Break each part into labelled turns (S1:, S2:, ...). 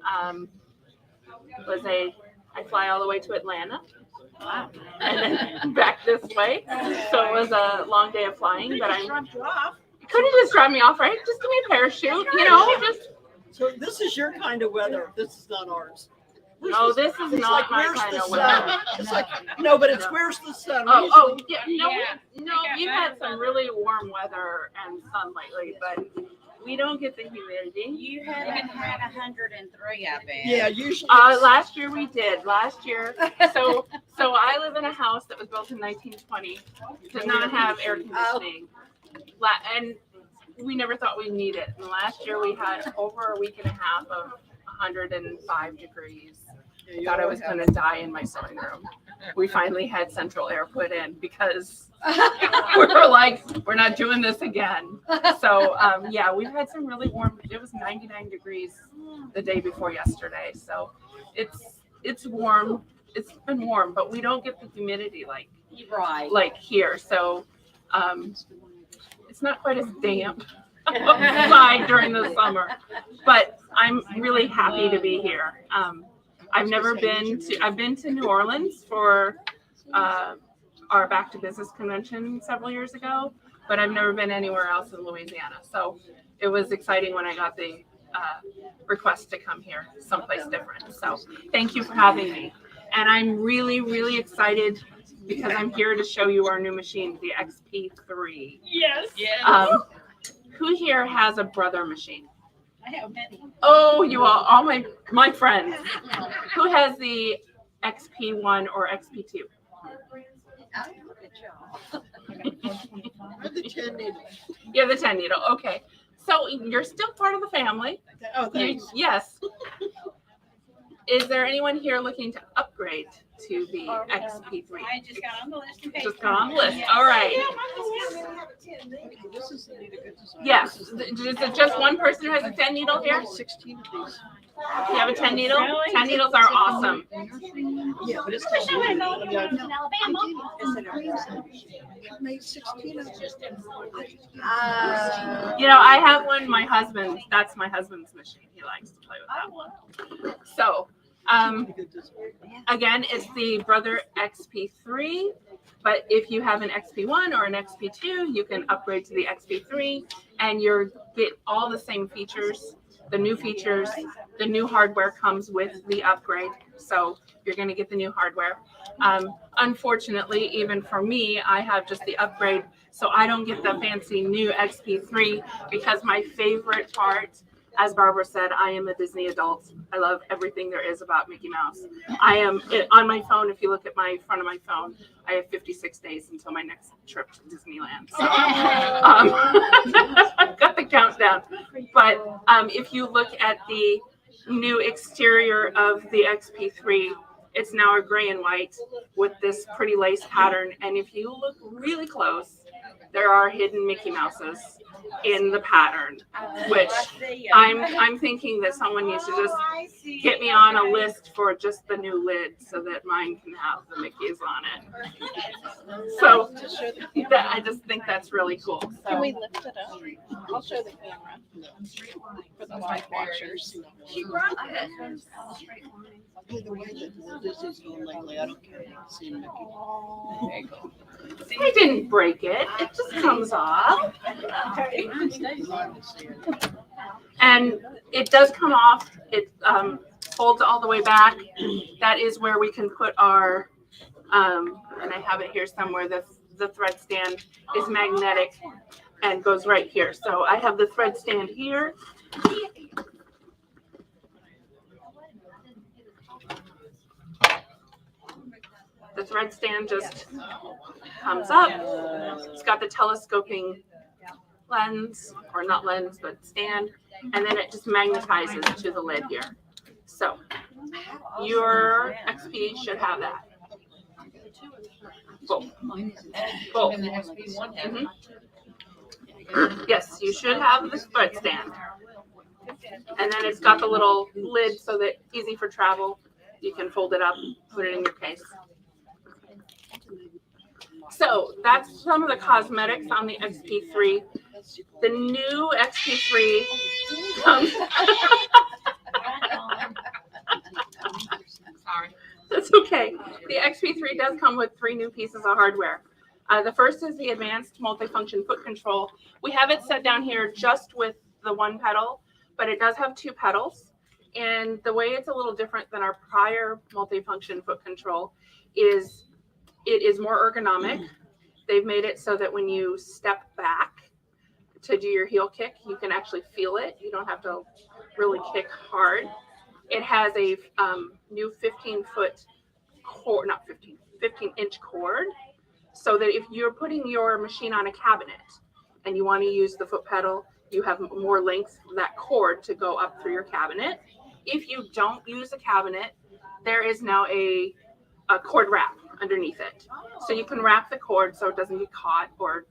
S1: I fly all the way to Atlanta. Wow. And then back this way. So it was a long day of flying, but you couldn't just drop me off, right? Just give me a parachute, just.
S2: So this is your kind of weather. This is not ours.
S1: No, this is not my kind of weather.
S2: It's like, no, but it's where's the sun?
S1: Oh, yeah. No, we've had some really warm weather and sun lately, but we don't get the humidity.
S3: You haven't had 103, I bet.
S2: Yeah, usually.
S1: Last year we did. Last year, so I live in a house that was built in 1920. Did not have air conditioning, and we never thought we'd need it. And last year we had over a week and a half of 105 degrees. I thought I was going to die in my sewing room. We finally had central air put in because we were like, we're not doing this again. So, yeah, we've had some really warm. It was 99 degrees the day before yesterday. So it's warm. It's been warm, but we don't get the humidity like here. So it's not quite as damp outside during the summer. But I'm really happy to be here. I've been to New Orleans for our Back to Business convention several years ago, but I've never been anywhere else in Louisiana. So it was exciting when I got the request to come here, someplace different. So thank you for having me. And I'm really, really excited because I'm here to show you our new machine, the XP3.
S3: Yes.
S1: Who here has a Brother machine?
S3: I have many.
S1: Oh, you all my friends. Who has the XP1 or XP2?
S2: The 10 needle.
S1: Yeah, the 10 needle. Okay. So you're still part of the family.
S2: Oh, thanks.
S1: Yes. Is there anyone here looking to upgrade to the XP3?
S3: I just got on the list.
S1: Just got on the list. All right. Yes. Is it just one person who has a 10 needle here?
S2: 16 of these.
S1: You have a 10 needle? 10 needles are awesome.
S2: Yeah, but it's made 16 of them.
S1: I have one. That's my husband's machine. He likes to play with that one. So, again, it's the Brother XP3. But if you have an XP1 or an XP2, you can upgrade to the XP3, and you get all the same features. The new features, the new hardware comes with the upgrade. So you're going to get the new hardware. Unfortunately, even for me, I have just the upgrade. So I don't get the fancy new XP3 because my favorite part, as Barbara said, I am a Disney adult. I love everything there is about Mickey Mouse. I am on my phone. If you look at my front of my phone, I have 56 days until my next trip to Disneyland. So, I've got the countdown. But if you look at the new exterior of the XP3, it's now a gray and white with this pretty lace pattern. And if you look really close, there are hidden Mickey Mouses in the pattern, which I'm thinking that someone needs to just get me on a list for just the new lid so that mine can have the Mickeys on it. So I just think that's really cool. So,
S4: can we lift it up? I'll show the camera for the live watchers.
S2: The way that this is going lately, I don't care about seeing Mickey.
S1: I didn't break it. It just comes off. And it does come off. It folds all the way back. That is where we can put our, and I have it here somewhere, the thread stand is magnetic and goes right here. So I have the thread stand here. The thread stand just comes up. It's got the telescoping lens, or not lens, but stand, and then it just magnetizes to the lid here. So your XP should have that. Both. Both. Mm-hmm. Yes, you should have the thread stand. And then it's got the little lid so that easy for travel. You can fold it up, put it in your case. So that's some of the cosmetics on the XP3. The new XP3 comes. That's okay. The XP3 does come with 3 new pieces of hardware. The first is the advanced multifunction foot control. We have it set down here just with the 1 pedal, but it does have 2 pedals. And the way it's a little different than our prior multifunction foot control is it is more ergonomic. They've made it so that when you step back to do your heel kick, you can actually feel it. You don't have to really kick hard. It has a new 15-foot cord, not 15-inch cord, so that if you're putting your machine on a cabinet and you want to use the foot pedal, you have more length of that cord to go up through your cabinet. If you don't use a cabinet, there is now a cord wrap underneath it. So you can wrap the cord so it doesn't get caught or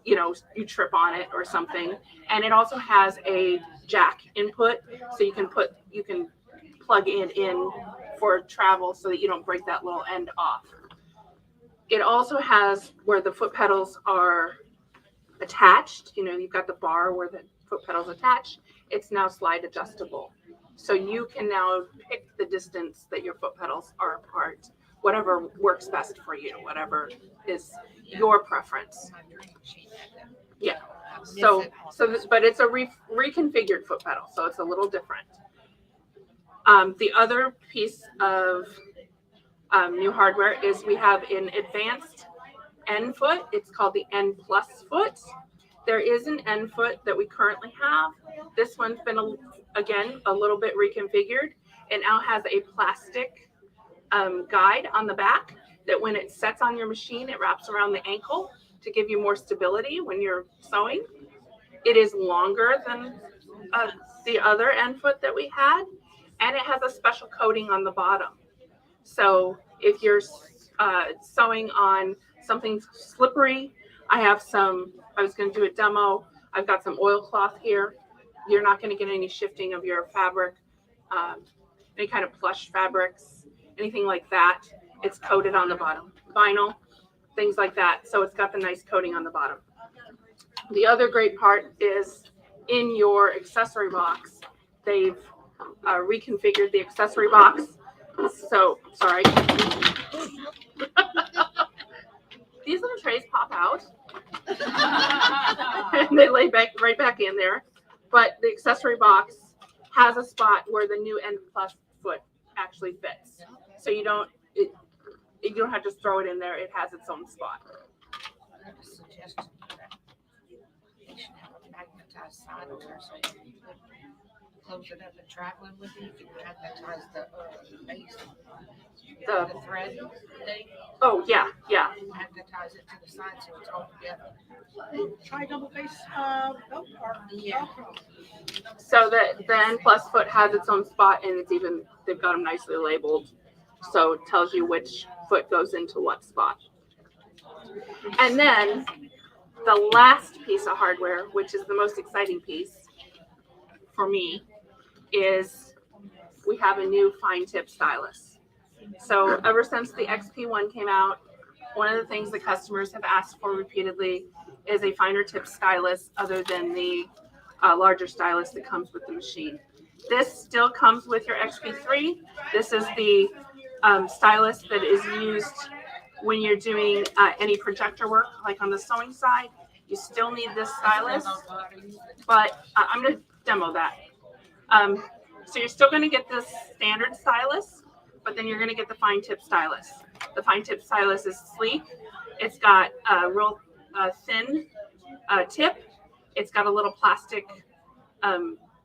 S1: you know, you trip on it or something. And it also has a jack input, so you can plug it in for travel so that you don't break that little end off. It also has where the foot pedals are attached. You know, you've got the bar where the foot pedals attach. It's now slide adjustable. So you can now pick the distance that your foot pedals are apart, whatever works best for you, whatever is your preference. Yeah. But it's a reconfigured foot pedal, so it's a little different. The other piece of new hardware is we have an advanced N foot. It's called the N plus foot. There is an N foot that we currently have. This one's been again a little bit reconfigured. It now has a plastic guide on the back that when it sets on your machine, it wraps around the ankle to give you more stability when you're sewing. It is longer than the other N foot that we had, and it has a special coating on the bottom. So if you're sewing on something slippery, I was going to do a demo. I've got some oilcloth here. You're not going to get any shifting of your fabric, any kind of plush fabrics, anything like that. It's coated on the bottom. Vinyl, things like that. So it's got the nice coating on the bottom. The other great part is in your accessory box, they've reconfigured the accessory box. So, sorry. These little trays pop out. And they lay right back in there. But the accessory box has a spot where the new N plus foot actually fits. So you don't have to throw it in there. It has its own spot.
S5: I have a suggestion for that. They should have a magnetized side over so you can close it up and traveling with it. You can magnetize the base, the thread.
S1: Oh, yeah.
S5: Magnetize it to the side so it's all together.
S4: Try double face belt part.
S5: Yeah.
S1: So the N plus foot has its own spot, and they've got them nicely labeled. So it tells you which foot goes into what spot. And then the last piece of hardware, which is the most exciting piece for me, is we have a new fine tip stylus. So ever since the XP1 came out, one of the things that customers have asked for repeatedly is a finer tip stylus other than the larger stylus that comes with the machine. This still comes with your XP3. This is the stylus that is used when you're doing any projector work, like on the sewing side. You still need this stylus, but I'm going to demo that. So you're still going to get this standard stylus, but then you're going to get the fine tip stylus. The fine tip stylus is sleek. It's got a real thin tip. It's got a little plastic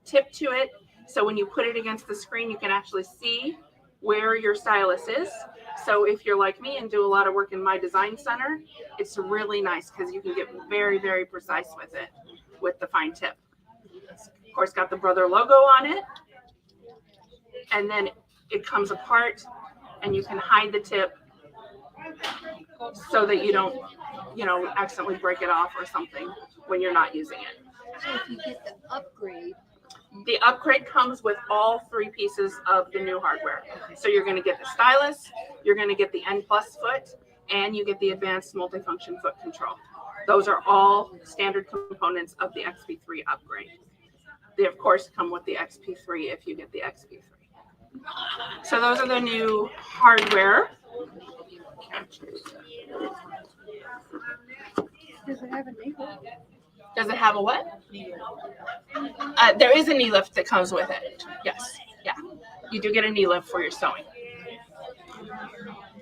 S1: tip to it. So when you put it against the screen, you can actually see where your stylus is. So if you're like me and do a lot of work in my design center, it's really nice because you can get very, very precise with it with the fine tip. It's, of course, got the Brother logo on it. And then it comes apart and you can hide the tip so that you don't, accidentally break it off or something when you're not using it.
S2: So if you get
S1: the upgrade comes with all 3 pieces of the new hardware. So you're going to get the stylus, you're going to get the N plus foot, and you get the advanced multifunction foot control. Those are all standard components of the XP3 upgrade. They, of course, come with the XP3 if you get the XP3. So those are the new hardware.
S4: Does it have a knee lift?
S1: Does it have a what? There is a knee lift that comes with it. Yes. Yeah. You do get a knee lift for your sewing.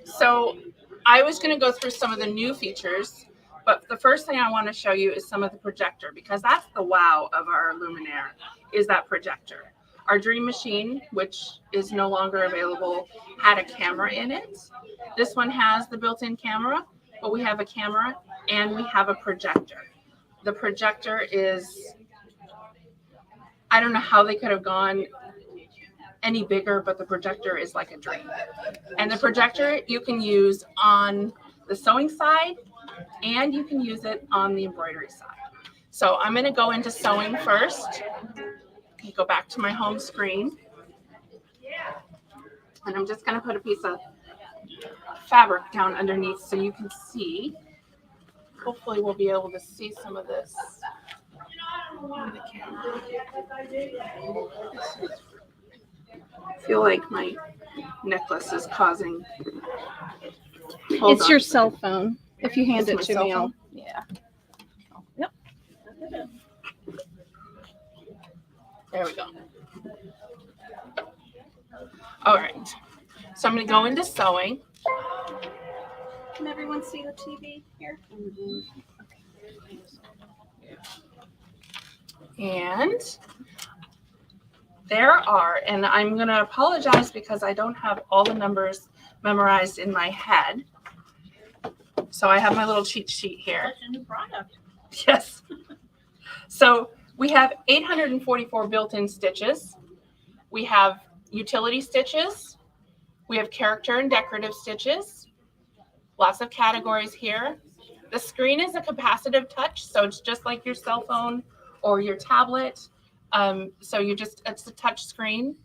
S1: So I was going to go through some of the new features, but the first thing I want to show you is some of the projector, because that's the wow of our Luminaire, is that projector. Our Dream Machine, which is no longer available, had a camera in it. This one has the built-in camera, but we have a camera and we have a projector. The projector is, I don't know how they could have gone any bigger, but the projector is like a dream. And the projector you can use on the sewing side and you can use it on the embroidery side. So I'm going to go into sewing first. Go back to my home screen. And I'm just going to put a piece of fabric down underneath so you can see. Hopefully we'll be able to see some of this on the camera. I feel like my necklace is causing. Hold
S4: It's
S1: on.
S4: your cell phone. If you hand
S1: It's
S4: it
S1: my
S4: to
S1: cell
S4: me, I'll.
S1: phone?
S4: Yeah.
S1: There we go. All right. So I'm going to go into sewing.
S4: Can everyone see the TV here?
S1: And there are, and I'm going to apologize because I don't have all the numbers memorized in my head. So I have my little cheat sheet here.
S3: Such a new product.
S1: Yes. So we have 844 built-in stitches. We have utility stitches. We have character and decorative stitches. Lots of categories here. The screen is a capacitive touch, so it's just like your cell phone or your tablet. So it's a touch screen.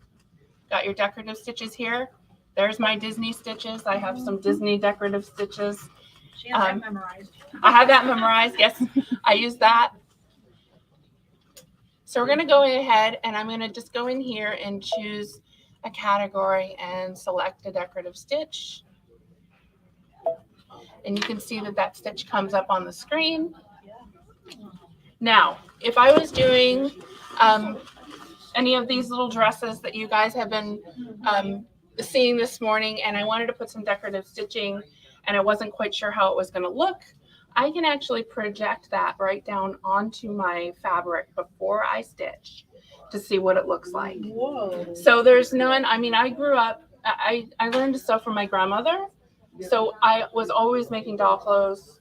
S1: Got your decorative stitches here. There's my Disney stitches. I have some Disney decorative stitches.
S3: She has that memorized.
S1: I have that memorized. Yes, I use that. So we're going to go ahead and I'm going to just go in here and choose a category and select a decorative stitch. And you can see that that stitch comes up on the screen. Now, if I was doing any of these little dresses that you guys have been seeing this morning, and I wanted to put some decorative stitching and I wasn't quite sure how it was going to look, I can actually project that right down onto my fabric before I stitch to see what it looks like.
S2: Whoa.
S1: So there's none, I mean, I grew up, I learned to sew from my grandmother. So I was always making doll clothes,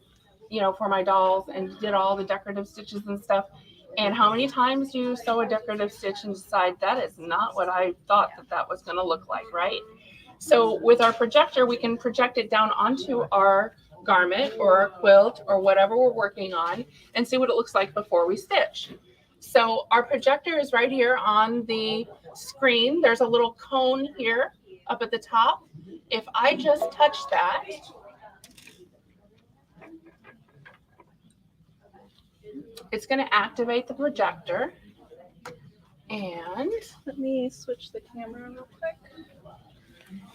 S1: you know, for my dolls and did all the decorative stitches and stuff. And how many times do you sew a decorative stitch and decide that is not what I thought that was going to look like, right? So with our projector, we can project it down onto our garment or our quilt or whatever we're working on and see what it looks like before we stitch. So our projector is right here on the screen. There's a little cone here up at the top. If I just touch that, it's going to activate the projector. And
S4: Let me switch the camera real quick.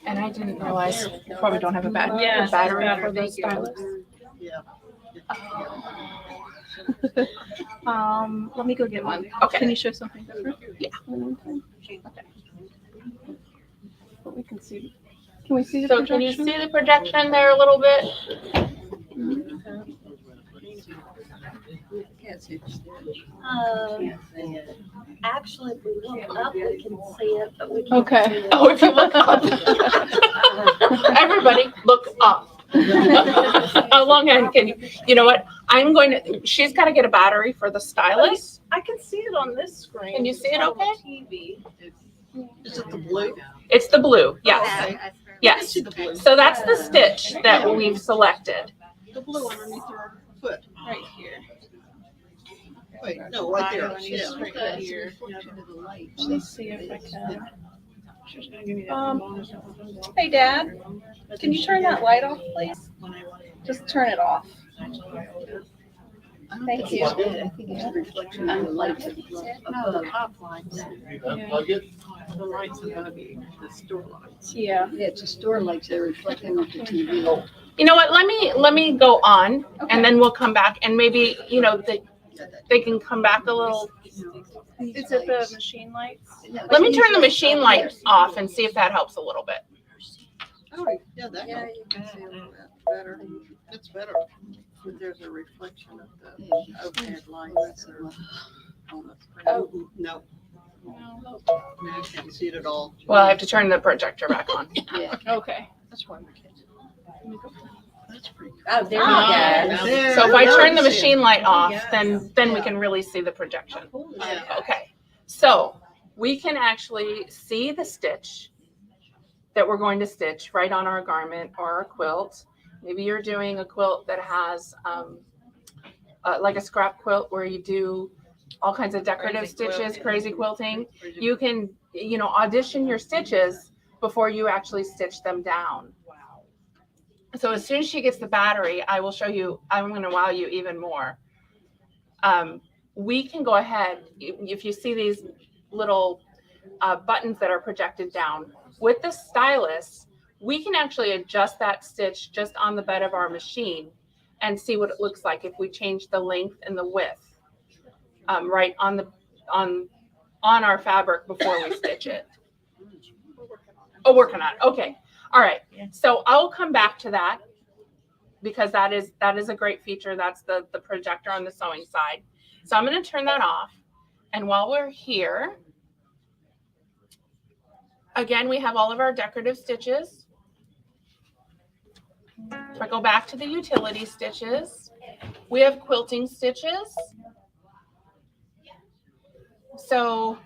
S1: I didn't realize we probably don't have a battery,
S3: Yes,
S1: battery
S3: better.
S1: for the
S3: Thank you.
S1: stylus.
S2: Yeah.
S4: Let me go get one.
S1: Okay.
S4: Can you show something different?
S1: Yeah.
S4: Okay. But we can see. Can we see the
S1: So
S4: projection?
S1: can you see the projection there a little bit?
S2: Can't see the stitch.
S6: Actually, if we look up, we can see it, but we can't
S4: Okay.
S6: see it.
S1: Oh, if you look up. Everybody look up. How long can you know what? She's got to get a battery for the stylus.
S4: I can see it on this screen.
S1: Can you see it
S4: It's on the
S1: okay?
S4: TV.
S2: Is it the blue?
S1: It's the blue. Yes.
S2: Okay. I
S1: Yes.
S2: see the blue.
S1: So that's the stitch that we've selected.
S2: The blue underneath her foot.
S4: Right here.
S2: Wait, no, right there.
S4: Right
S2: Yeah.
S4: here.
S2: That's the reflection of the light.
S4: Let me see if I can. Hey, Dad, can you turn that light off, please? Just turn it off.
S6: Thank you.
S2: I think it's a reflection of the lights above.
S3: No, the top lines.
S4: The lights above you, the store lights.
S3: Yeah.
S2: Yeah, it's a store lights, they're reflecting off the TV.
S1: You know what? Let me go on, and then we'll come back, and maybe they can come back a little.
S3: Is it the machine lights?
S1: Let me turn the machine light off and see if that helps a little bit.
S2: Oh, yeah, that
S7: Yeah,
S2: helps.
S7: you can see a little bit better.
S2: That's better.
S7: There's a reflection of the
S2: Yeah.
S7: overhead lights.
S2: Oh, no. No, I can't see it at all.
S1: Well, I have to turn the projector back on.
S2: Yeah,
S3: Okay.
S2: that's why my kids. That's pretty cool.
S7: Oh, there
S2: Ah, there.
S1: So if I turn the
S2: Now
S1: machine light off, then we can really see the projection.
S2: Yeah.
S1: Okay, so we can actually see the stitch that we're going to stitch right on our garment or our quilt. Maybe you're doing a quilt that has like a scrap quilt where you do all kinds of decorative
S5: Crazy
S1: stitches,
S5: quilting.
S1: crazy quilting. You can, audition your stitches before you actually stitch them down. So as soon as she gets the battery, I will show you, I'm going to wow you even more. We can go ahead, if you see these little buttons that are projected down, with the stylus, we can actually adjust that stitch just on the bed of our machine and see what it looks like if we change the length and the width right on our fabric before we stitch it. Oh, working on it. Okay. All right. So I'll come back to that because that is a great feature. That's the projector on the sewing side. So I'm going to turn that off. And while we're here, again, we have all of our decorative stitches. If I go back to the utility stitches, we have quilting stitches. So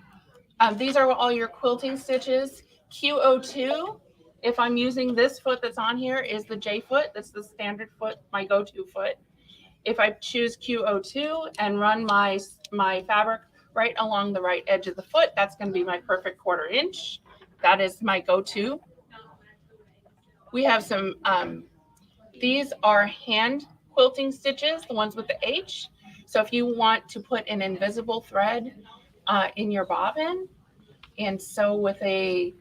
S1: these are all your quilting stitches. Q02, if I'm using this foot that's on here, is the J foot. That's the standard foot, my go-to foot. If I choose Q02 and run my fabric right along the right edge of the foot, that's going to be my perfect 1/4 inch. That is my go-to. We have some, these are hand quilting stitches, the ones with the H. So if you want to put an invisible thread in your bobbin and sew with a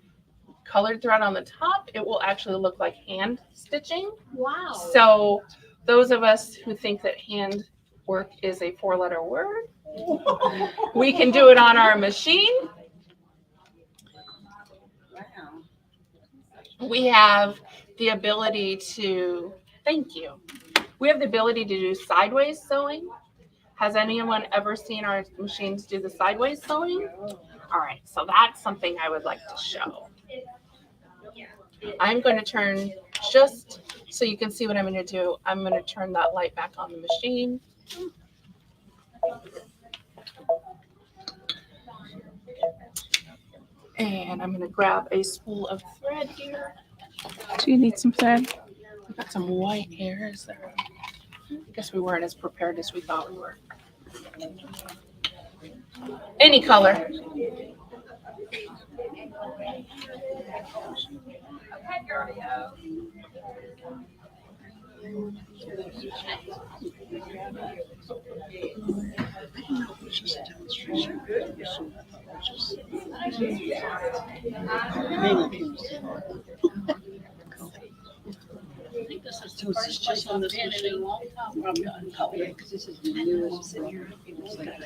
S1: colored thread on the top, it will actually look like hand stitching.
S3: Wow.
S1: So those of us who think that hand work is a 4-letter word, we can do it on our machine. We have the ability to, thank you. We have the ability to do sideways sewing. Has anyone ever seen our machines do the sideways sewing? All right, so that's something I would like to show. I'm going to turn, just so you can see what I'm going to do, I'm going to turn that light back on the machine. And I'm going to grab a spool of thread here.
S3: Do you need some thread?
S1: We've got some white hairs there. I guess we weren't as prepared as we thought we were. Any color.
S2: So is this just on this machine? Yeah, because this is the newest in here. It's like the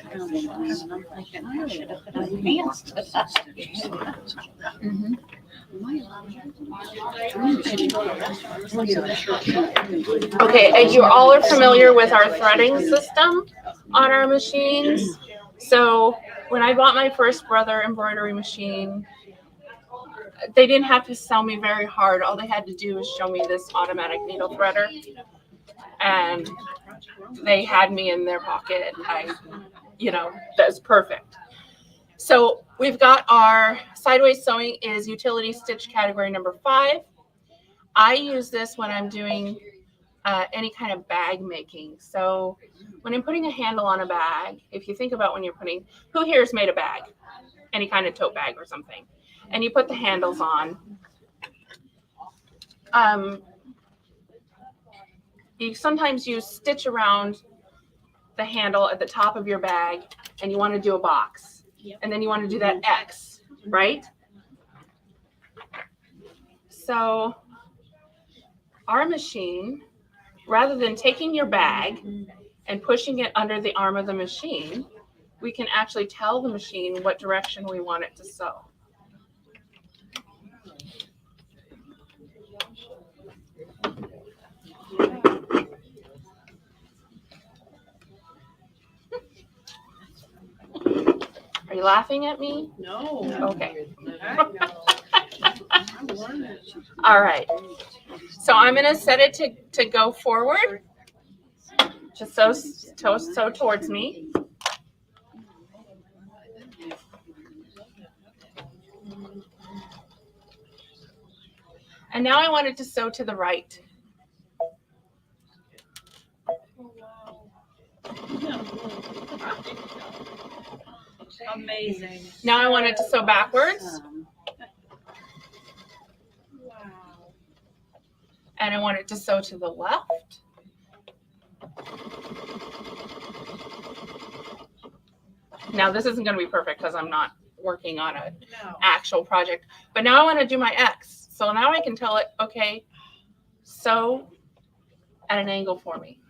S2: and I'm thinking, I should have put advanced.
S1: Okay, and you all are familiar with our threading system on our machines. So when I bought my first Brother embroidery machine, they didn't have to sell me very hard. All they had to do was show me this automatic needle threader. And they had me in their pocket. That's perfect. So we've got our sideways sewing is utility stitch category number 5. I use this when I'm doing any kind of bag making. So when I'm putting a handle on a bag, if you think about when you're putting, who here has made a bag? Any kind of tote bag or something. And you put the handles on. Sometimes you stitch around the handle at the top of your bag and you want to do a box.
S2: Yep.
S1: And then you want to do that X, right? So our machine, rather than taking your bag and pushing it under the arm of the machine, we can actually tell the machine what direction we want it to sew. Are you laughing at me?
S2: No.
S1: Okay.
S2: I'm learning.
S1: All right. So I'm going to set it to go forward. Just sew towards me. And now I want it to sew to the right.
S2: Amazing.
S1: Now I want it to sew backwards. And I want it to sew to the left. Now this isn't going to be perfect because I'm not working on an actual project. But now I want to do my X. So now I can tell it, okay, sew at an angle for me.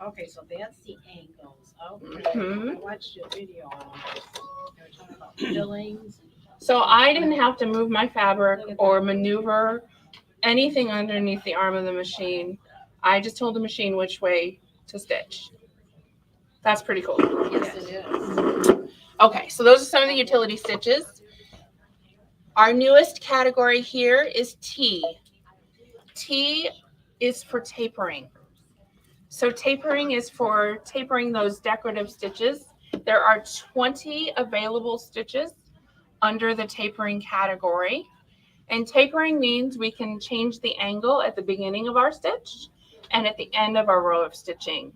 S2: Okay, so that's the angles. Okay.
S1: Mhm.
S2: I watched your video on this. They were talking about fillings.
S1: So I didn't have to move my fabric or maneuver anything underneath the arm of the machine. I just told the machine which way to stitch. That's pretty cool.
S2: Yes, it is.
S1: Okay, so those are some of the utility stitches. Our newest category here is T. T is for tapering. So tapering is for tapering those decorative stitches. There are 20 available stitches under the tapering category. And tapering means we can change the angle at the beginning of our stitch and at the end of our row of stitching.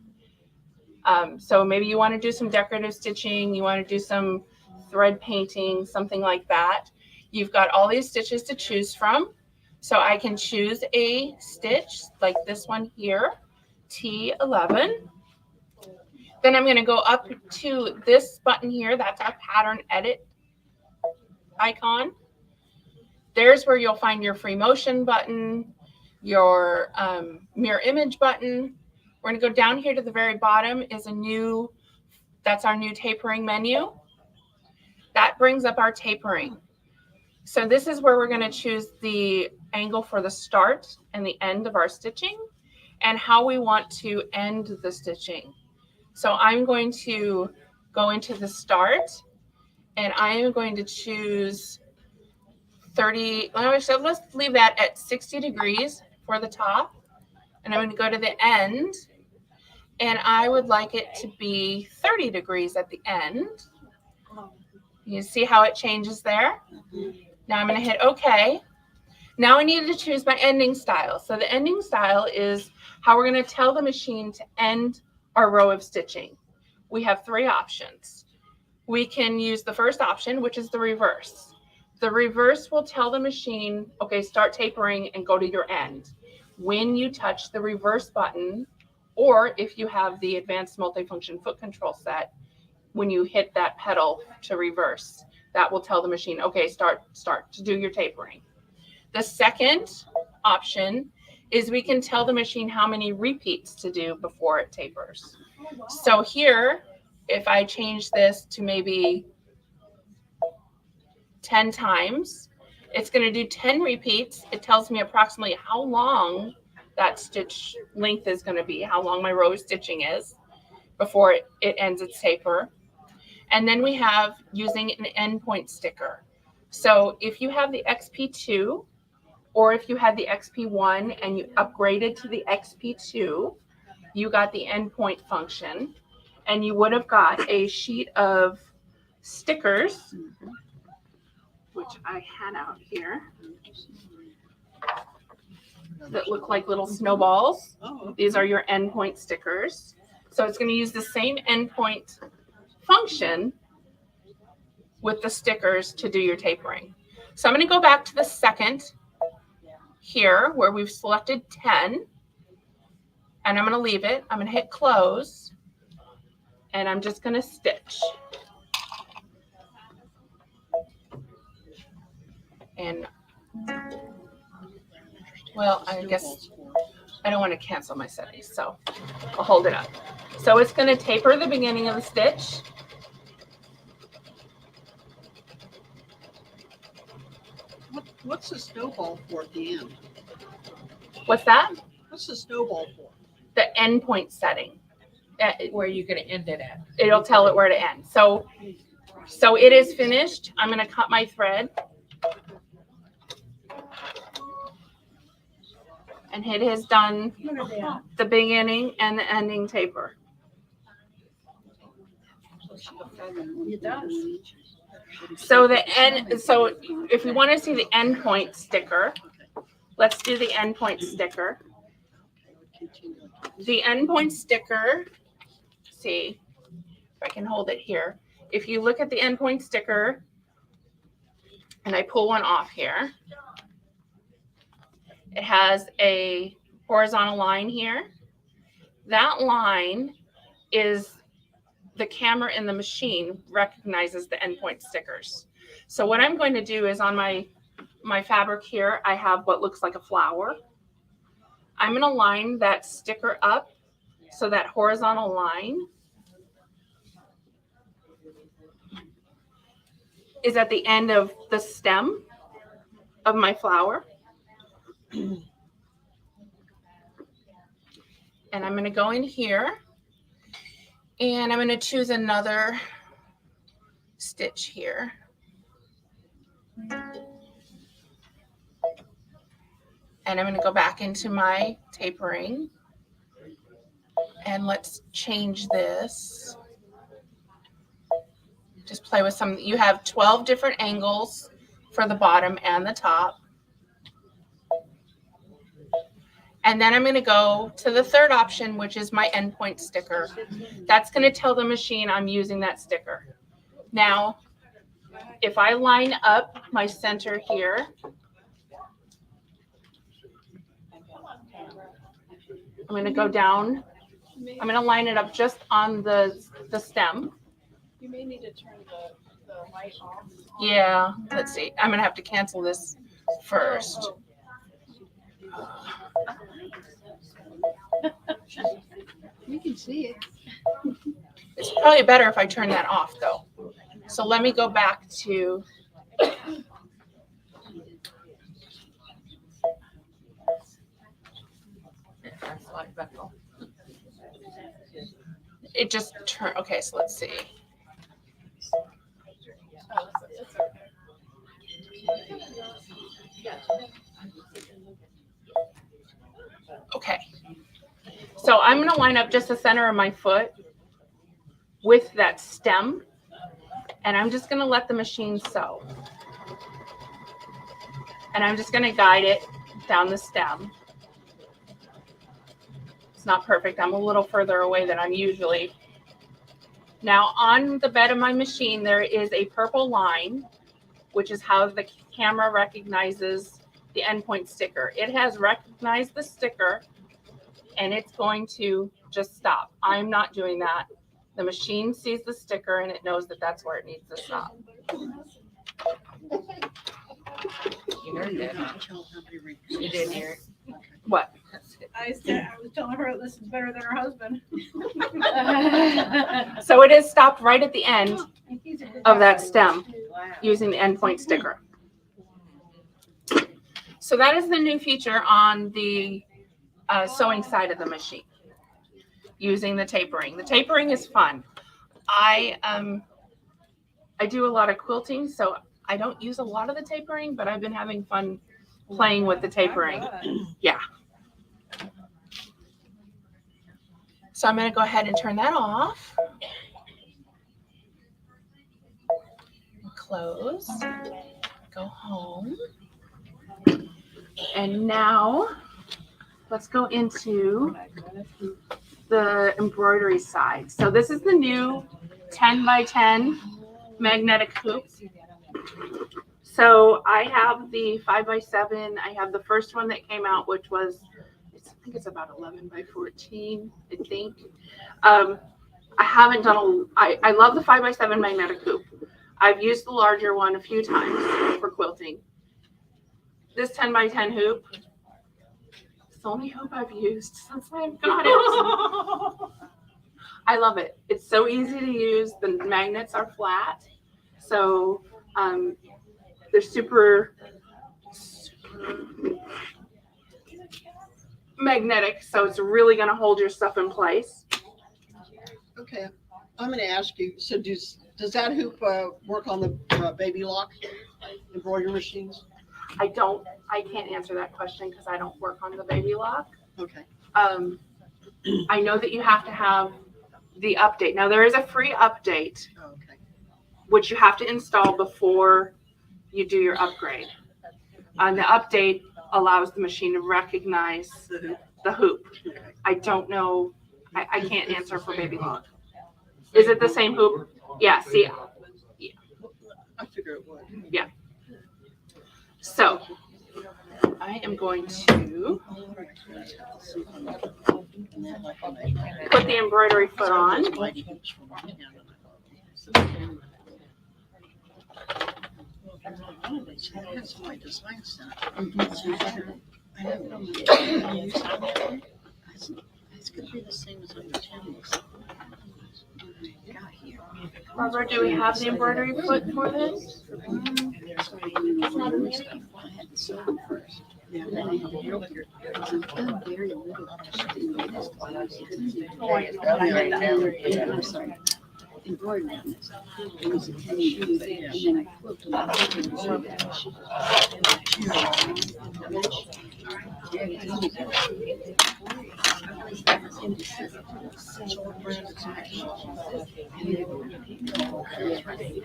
S1: So maybe you want to do some decorative stitching, you want to do some thread painting, something like that. You've got all these stitches to choose from. So I can choose a stitch like this one here, T11. Then I'm going to go up to this button here. That's our pattern edit icon. There's where you'll find your free motion button, your mirror image button. We're going to go down here to the very bottom is that's our new tapering menu. That brings up our tapering. So this is where we're going to choose the angle for the start and the end of our stitching and how we want to end the stitching. So I'm going to go into the start and I am going to choose 30, so let's leave that at 60 degrees for the top. And I'm going to go to the end and I would like it to be 30 degrees at the end. You see how it changes there? Now I'm going to hit OK. Now I need to choose my ending style. So the ending style is how we're going to tell the machine to end our row of stitching. We have 3 options. We can use the first option, which is the reverse. The reverse will tell the machine, okay, start tapering and go to your end. When you touch the reverse button, or if you have the advanced multifunction foot control set, when you hit that pedal to reverse, that will tell the machine, okay, start to do your tapering. The second option is we can tell the machine how many repeats to do before it tapers. So here, if I change this to maybe 10 times, it's going to do 10 repeats. It tells me approximately how long that stitch length is going to be, how long my row of stitching is before it ends its taper. And then we have using an endpoint sticker. So if you have the XP2 or if you had the XP1 and you upgraded to the XP2, you got the endpoint function and you would have got a sheet of stickers, which I had out here, that look like little snowballs. These are your endpoint stickers. So it's going to use the same endpoint function with the stickers to do your tapering. So I'm going to go back to the second here where we've selected 10. And I'm going to leave it. I'm going to hit close. And I'm just going to stitch. And, well, I guess I don't want to cancel my settings, so I'll hold it up. So it's going to taper the beginning of the stitch.
S7: What's the snowball for at the end?
S1: What's that?
S7: What's the snowball for?
S1: The endpoint setting.
S5: Where you gonna end it at?
S1: It'll tell it where to end. So it is finished. I'm going to cut my thread. And it has done the beginning and the ending taper.
S2: It does.
S1: So so if we want to see the endpoint sticker, let's do the endpoint sticker. The endpoint sticker, see if I can hold it here. If you look at the endpoint sticker, and I pull one off here, it has a horizontal line here. That line is the camera in the machine recognizes the endpoint stickers. So what I'm going to do is on my fabric here, I have what looks like a flower. I'm going to line that sticker up so that horizontal line is at the end of the stem of my flower. And I'm going to go in here and I'm going to choose another stitch here. And I'm going to go back into my tapering. And let's change this. Just play with some. You have 12 different angles for the bottom and the top. And then I'm going to go to the third option, which is my endpoint sticker. That's going to tell the machine I'm using that sticker. Now, if I line up my center here, I'm going to go down. I'm going to line it up just on the stem.
S4: You may need to turn the light off.
S1: Yeah, let's see. I'm going to have to cancel this first.
S2: We can see it.
S1: It's probably better if I turn that off, though. So let me go back to. It just turned. Okay, so let's see. Okay. So I'm going to line up just the center of my foot with that stem, and I'm just going to let the machine sew. And I'm just going to guide it down the stem. It's not perfect. I'm a little further away than I'm usually. Now on the bed of my machine, there is a purple line, which is how the camera recognizes the endpoint sticker. It has recognized the sticker, and it's going to just stop. I'm not doing that. The machine sees the sticker, and it knows that that's where it needs to stop.
S5: You heard that, huh? You didn't hear it.
S1: What?
S4: I was telling her this is better than her husband.
S1: So it is stopped right at the end of that stem using the endpoint sticker. So that is the new feature on the sewing side of the machine using the tapering. The tapering is fun. I do a lot of quilting, so I don't use a lot of the tapering, but I've been having fun playing with the tapering. Yeah. So I'm going to go ahead and turn that off. Close. Go home. And now let's go into the embroidery side. So this is the new 10 by 10 magnetic hoop. So I have the 5 by 7. I have the first one that came out, which was think it's about 11 by 14, I think. I haven't done I love the 5x7 magnetic hoop. I've used the larger one a few times for quilting. This 10 by 10 hoop, it's the only hoop I've used since I've got it. I love it. It's so easy to use. The magnets are flat. So they're super magnetic. So it's really going to hold your stuff in place.
S7: Okay, I'm going to ask you. So does that hoop work on the baby lock embroidery machines?
S1: I can't answer that question because I don't work on the baby lock.
S7: Okay.
S1: I know that you have to have the update. Now there is a free update,
S7: Okay.
S1: which you have to install before you do your upgrade. And the update allows the machine to recognize the hoop. I don't know. I can't answer for baby lock. Is it the same hoop? Yeah. See. Yeah.
S7: I figure it would.
S1: Yeah. So I am going to put the embroidery foot on.
S2: It's gonna be the same as on the channels.
S1: Barbara, do we have the embroidery foot for this?
S2: I'm sorry. Embroidery on this. It was a 10-year, and then I quilted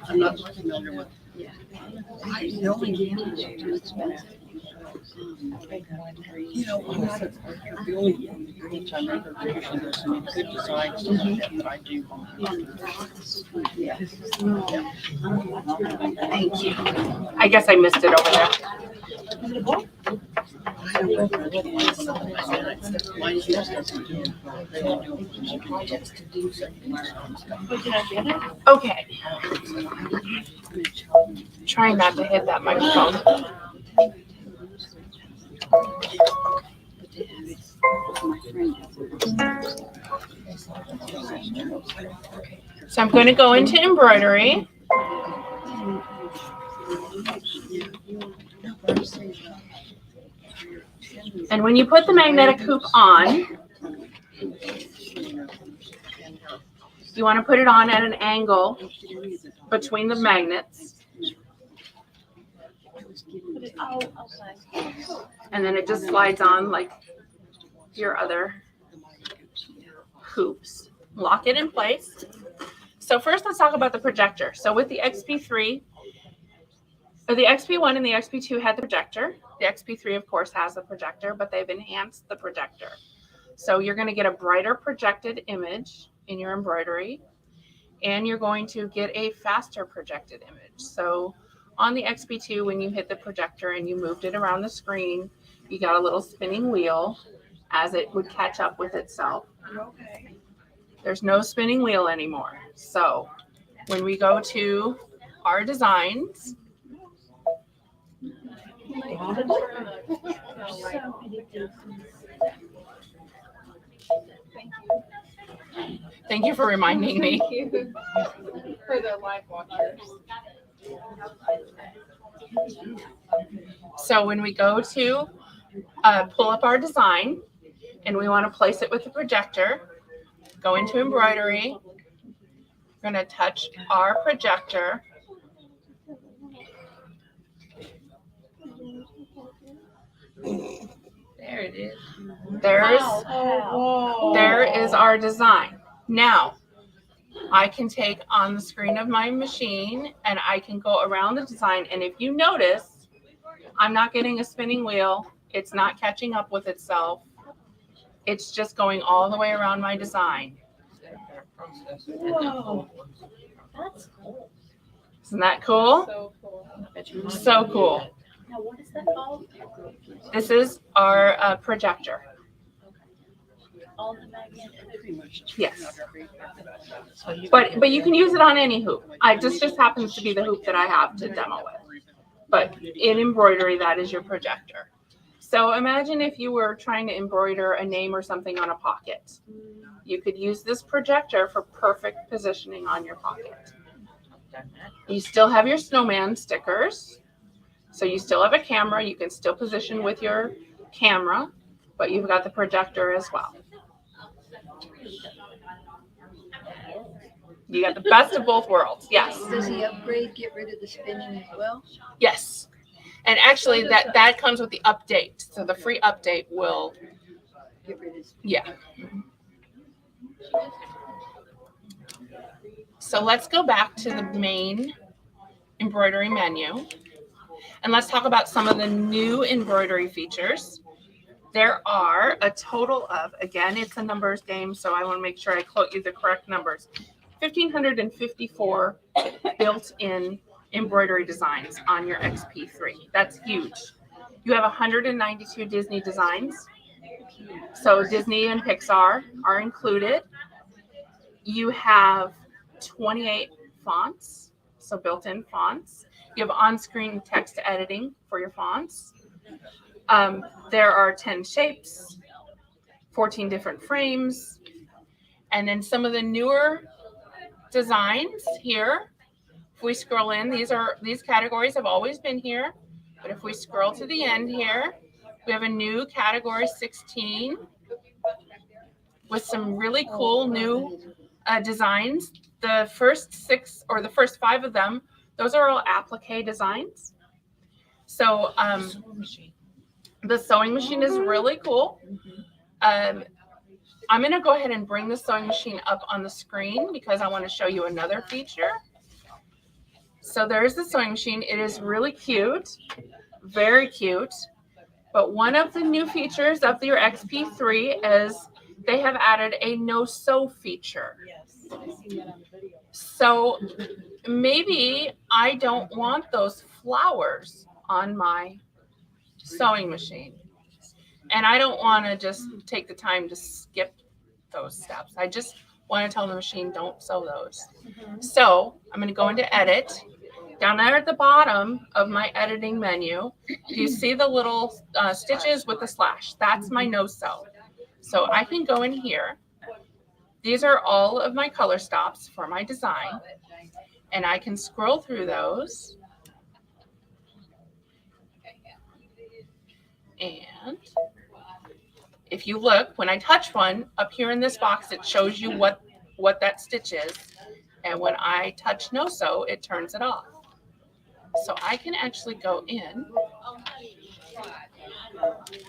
S7: I'm not familiar with.
S2: The only damage is too expensive.
S7: You know, the only time I ever usually there's some good designs that I do.
S1: Thank you. I guess I missed it over there. Okay. Trying not to hit that microphone. So I'm going to go into embroidery. And when you put the magnetic hoop on, you want to put it on at an angle between the magnets. And then it just slides on like your other hoops. Lock it in place. So first let's talk about the projector. So with the XP3, or the XP1 and the XP2 had the projector. The XP3 of course has the projector, but they've enhanced the projector. So you're going to get a brighter projected image in your embroidery, and you're going to get a faster projected image. So on the XP2, when you hit the projector and you moved it around the screen, you got a little spinning wheel as it would catch up with itself. There's no spinning wheel anymore. So when we go to our designs, thank you for reminding me.
S4: Thank you for the live watchers.
S1: So when we go to pull up our design and we want to place it with the projector, go into embroidery. We're going to touch our projector.
S5: There it is.
S1: There is our design. Now, I can take on the screen of my machine and I can go around the design. And if you notice, I'm not getting a spinning wheel. It's not catching up with itself. It's just going all the way around my design.
S6: Whoa. That's cool.
S1: Isn't that cool?
S4: So cool.
S1: So cool.
S6: Now, what is that called?
S1: This is our projector.
S2: all the magnet.
S1: Yes.
S2: So you
S1: But you can use it on any hoop. This just happens to be the hoop that I have to demo with. But in embroidery, that is your projector. So imagine if you were trying to embroider a name or something on a pocket. You could use this projector for perfect positioning on your pocket. You still have your snowman stickers. So you still have a camera. You can still position with your camera, but you've got the projector as well. You got the best of both worlds. Yes.
S2: Does the upgrade get rid of the spinning as well?
S1: Yes. And actually that comes with the update. So the free update will,
S2: Get rid of spinning.
S1: yeah. So let's go back to the main embroidery menu. And let's talk about some of the new embroidery features. There are a total of, again, it's a numbers game, so I want to make sure I quote you the correct numbers. 1,554 built-in embroidery designs on your XP3. That's huge. You have 192 Disney designs. So Disney and Pixar are included. You have 28 fonts, so built-in fonts. You have on-screen text editing for your fonts. There are 10 shapes, 14 different frames, and then some of the newer designs here. If we scroll in, these categories have always been here, but if we scroll to the end here, we have a new category 16 with some really cool new designs. The first 6 or the first 5 of them, those are all applique designs. So the sewing machine is really cool. I'm going to go ahead and bring the sewing machine up on the screen because I want to show you another feature. So there's the sewing machine. It is really cute, very cute. But one of the new features of your XP3 is they have added a no-sew feature.
S4: Yes, I seen that on the video.
S1: So maybe I don't want those flowers on my sewing machine. And I don't want to just take the time to skip those steps. I just want to tell the machine, don't sew those. So I'm going to go into edit. Down there at the bottom of my editing menu, do you see the little stitches with the slash? That's my no sew. So I can go in here. These are all of my color stops for my design. And I can scroll through those. And if you look, when I touch one, up here in this box, it shows you what that stitch is. And when I touch no sew, it turns it off. So I can actually go in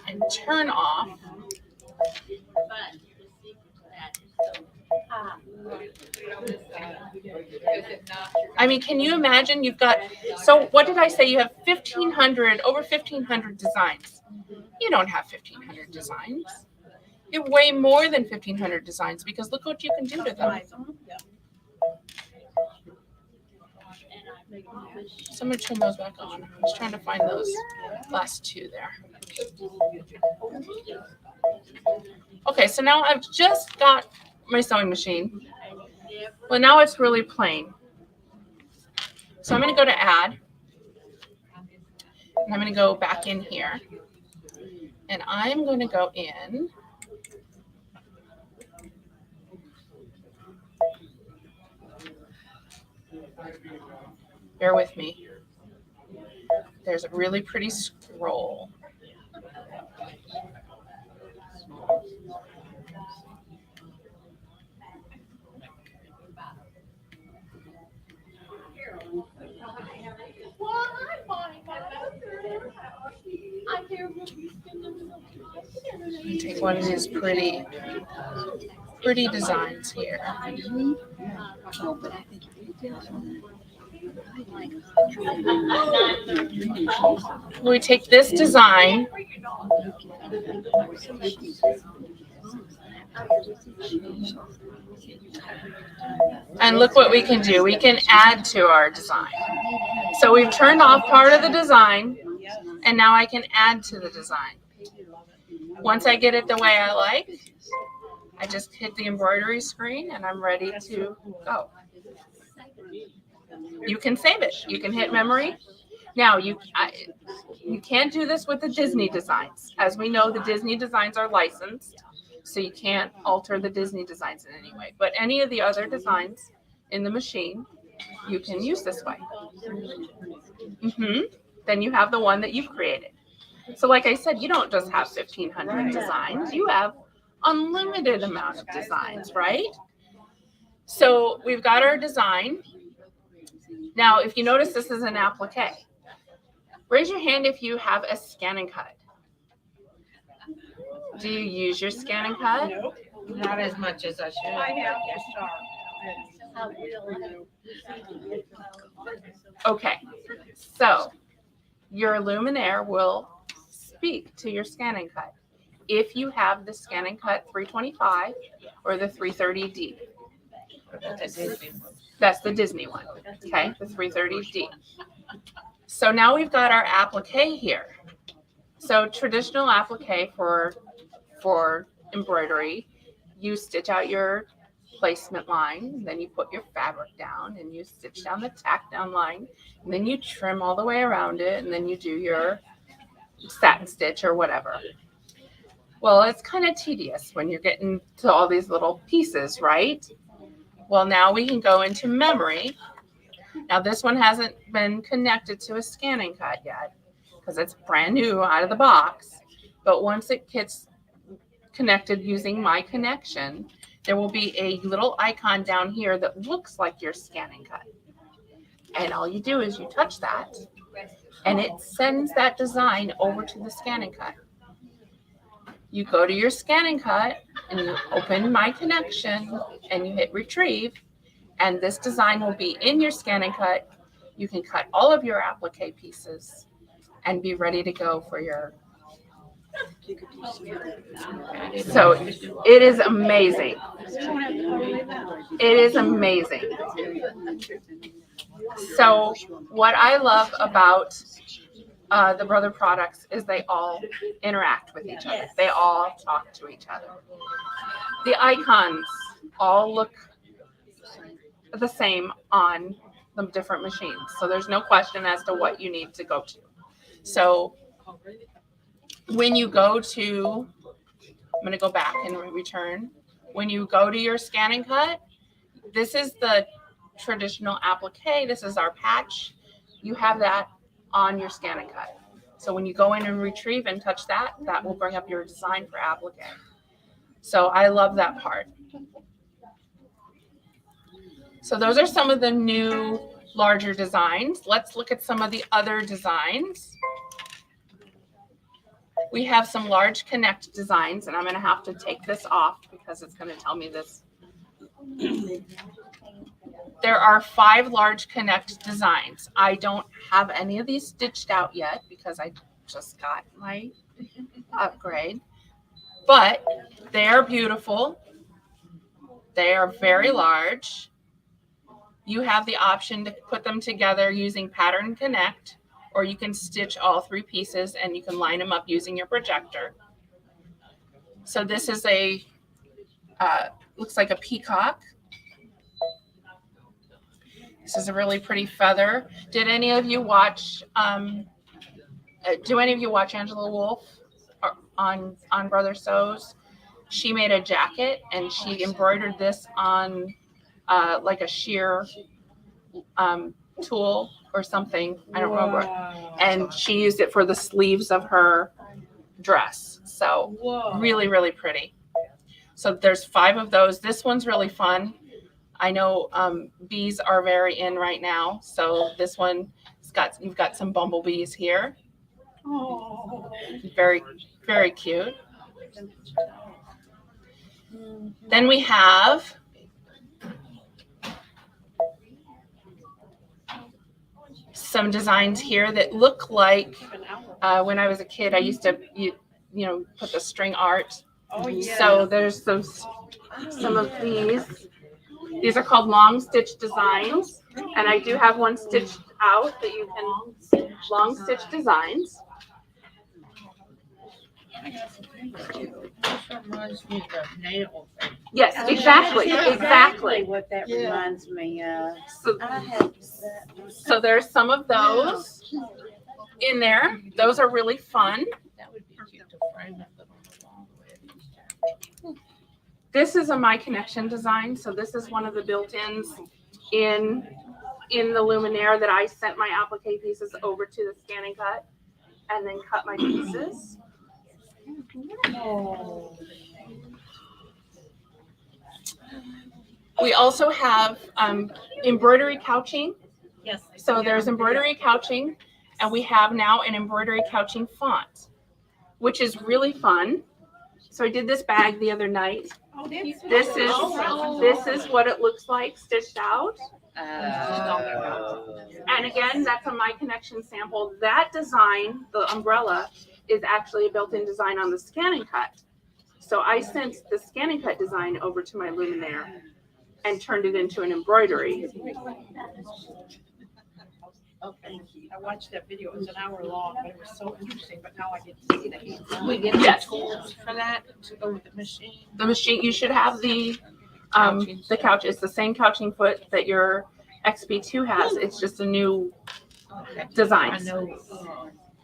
S1: and turn off. I mean, can you imagine you've got, so what did I say? You have over 1,500 designs. You don't have 1,500 designs. You have way more than 1,500 designs because look what you can do to them. So I'm going to turn those back on. I was trying to find those last 2 there. Okay, so now I've just got my sewing machine. Well, now it's really plain. So I'm going to go to add. And I'm going to go back in here. And I'm going to go in. Bear with me. There's a really pretty scroll. Take one of these pretty designs here. We take this design and look what we can do. We can add to our design. So we've turned off part of the design and now I can add to the design. Once I get it the way I like, I just hit the embroidery screen and I'm ready to go. You can save it. You can hit memory. Now you can't do this with the Disney designs. As we know, the Disney designs are licensed, so you can't alter the Disney designs in any way. But any of the other designs in the machine, you can use this way. Then you have the one that you've created. So like I said, you don't just have 1,500 designs. You have unlimited amount of designs, right? So we've got our design. Now, if you notice, this is an applique. Raise your hand if you have a scan and cut. Do you use your scan and cut?
S5: Nope. Not as much as I should.
S4: I have
S1: Okay, so your Luminaire will speak to your scan and cut if you have the scan and cut 325 or the 330D. That's the Disney one, okay, the 330D. So now we've got our applique here. So traditional applique for embroidery, you stitch out your placement line, then you put your fabric down and you stitch down the tack down line, and then you trim all the way around it, and then you do your satin stitch or whatever. Well, it's kind of tedious when you're getting to all these little pieces, right? Well, now we can go into memory. Now this one hasn't been connected to a scan and cut yet because it's brand new out of the box. But once it gets connected using my connection, there will be a little icon down here that looks like your scan and cut. And all you do is you touch that and it sends that design over to the scan and cut. You go to your scan and cut and you open my connection and you hit retrieve, and this design will be in your scan and cut. You can cut all of your applique pieces and be ready to go for your. So it is amazing. It is amazing. So what I love about the Brother products is they all interact with each other. They all talk to each other. The icons all look the same on the different machines. So there's no question as to what you need to go to. So when you go to, I'm going to go back and return. When you go to your scan and cut, this is the traditional applique. This is our patch. You have that on your scan and cut. So when you go in and retrieve and touch that, that will bring up your design for applique. So I love that part. So those are some of the new larger designs. Let's look at some of the other designs. We have some large connect designs, and I'm going to have to take this off because it's going to tell me this. There are 5 large connect designs. I don't have any of these stitched out yet because I just got my upgrade, but they are beautiful. They are very large. You have the option to put them together using Pattern Connect, or you can stitch all 3 pieces and you can line them up using your projector. So this is a, looks like a peacock. This is a really pretty feather. Did any of you watch, do any of you watch Angela Wolf on Brother Sews? She made a jacket and she embroidered this on like a sheer tool or something. I don't remember. And she used it for the sleeves of her dress. So really, really pretty. So there's 5 of those. This one's really fun. I know bees are very in right now. So this one, you've got some bumblebees here. Oh. Very, very cute. Then we have some designs here that look like when I was a kid, I used to, you know, put the string art. Oh, yeah. So there's some of these. These are called long stitch designs, and I do have one stitched out that you can long stitch designs.
S5: I got some things too. This reminds me of the nail thing.
S1: Yes, exactly, exactly.
S2: What that
S7: Yeah.
S2: reminds me of.
S1: So,
S2: I had that.
S1: so there's some of those in there. Those are really fun.
S5: That would be cute to frame it, but on the wall with.
S1: This is a My Connection design. So this is one of the built-ins in the luminaire that I sent my applique pieces over to the scan and cut, and then cut my pieces. We also have embroidery couching.
S4: Yes.
S1: So there's embroidery couching, and we have now an embroidery couching font, which is really fun. So I did this bag the other night.
S4: Oh, that's
S1: This is what it looks like stitched out. And again, that's a My Connection sample. That design, the umbrella, is actually a built-in design on the scan and cut. So I sent the scan and cut design over to my luminaire and turned it into an embroidery.
S4: Okay. I watched that video. It was an hour long, but it was so interesting. But now I get to see that.
S5: We get
S1: Yes.
S5: the tools for that to go with the machine.
S1: The machine, you should have the couch. It's the same couching foot that your XP2 has. It's just a new
S5: Okay.
S1: design.
S5: I know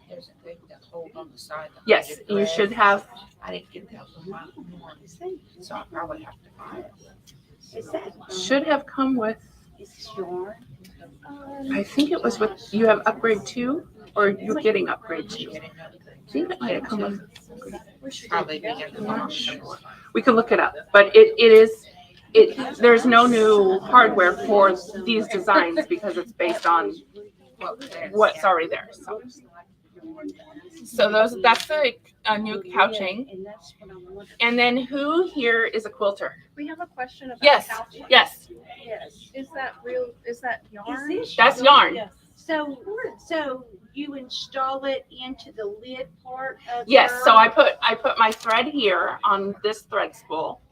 S5: there's a thing that hold on the side. that
S1: Yes,
S5: holds it
S1: you
S5: red.
S1: should have.
S5: I didn't get that from my one, so I probably have to buy it.
S2: Is that
S1: Should have come with.
S2: is yarn?
S1: I think it was with. You have upgrade 2, or you're getting upgrade 2.
S5: Getting another thing.
S1: I think it might have come with.
S5: Probably be in the box.
S1: We can look it up, but it is. There's no new hardware for these designs because it's based on what's already there. So that's a new couching.
S2: And that's what I'm wondering.
S1: And then who here is a quilter?
S3: We have a question about
S1: Yes,
S3: couching.
S1: yes,
S2: Yes.
S3: Is that real? Is that yarn?
S2: Is this
S1: that's yarn.
S3: Yes.
S2: So you install it into the lid part of
S1: Yes,
S2: your-
S1: so I put my thread here on this thread spool,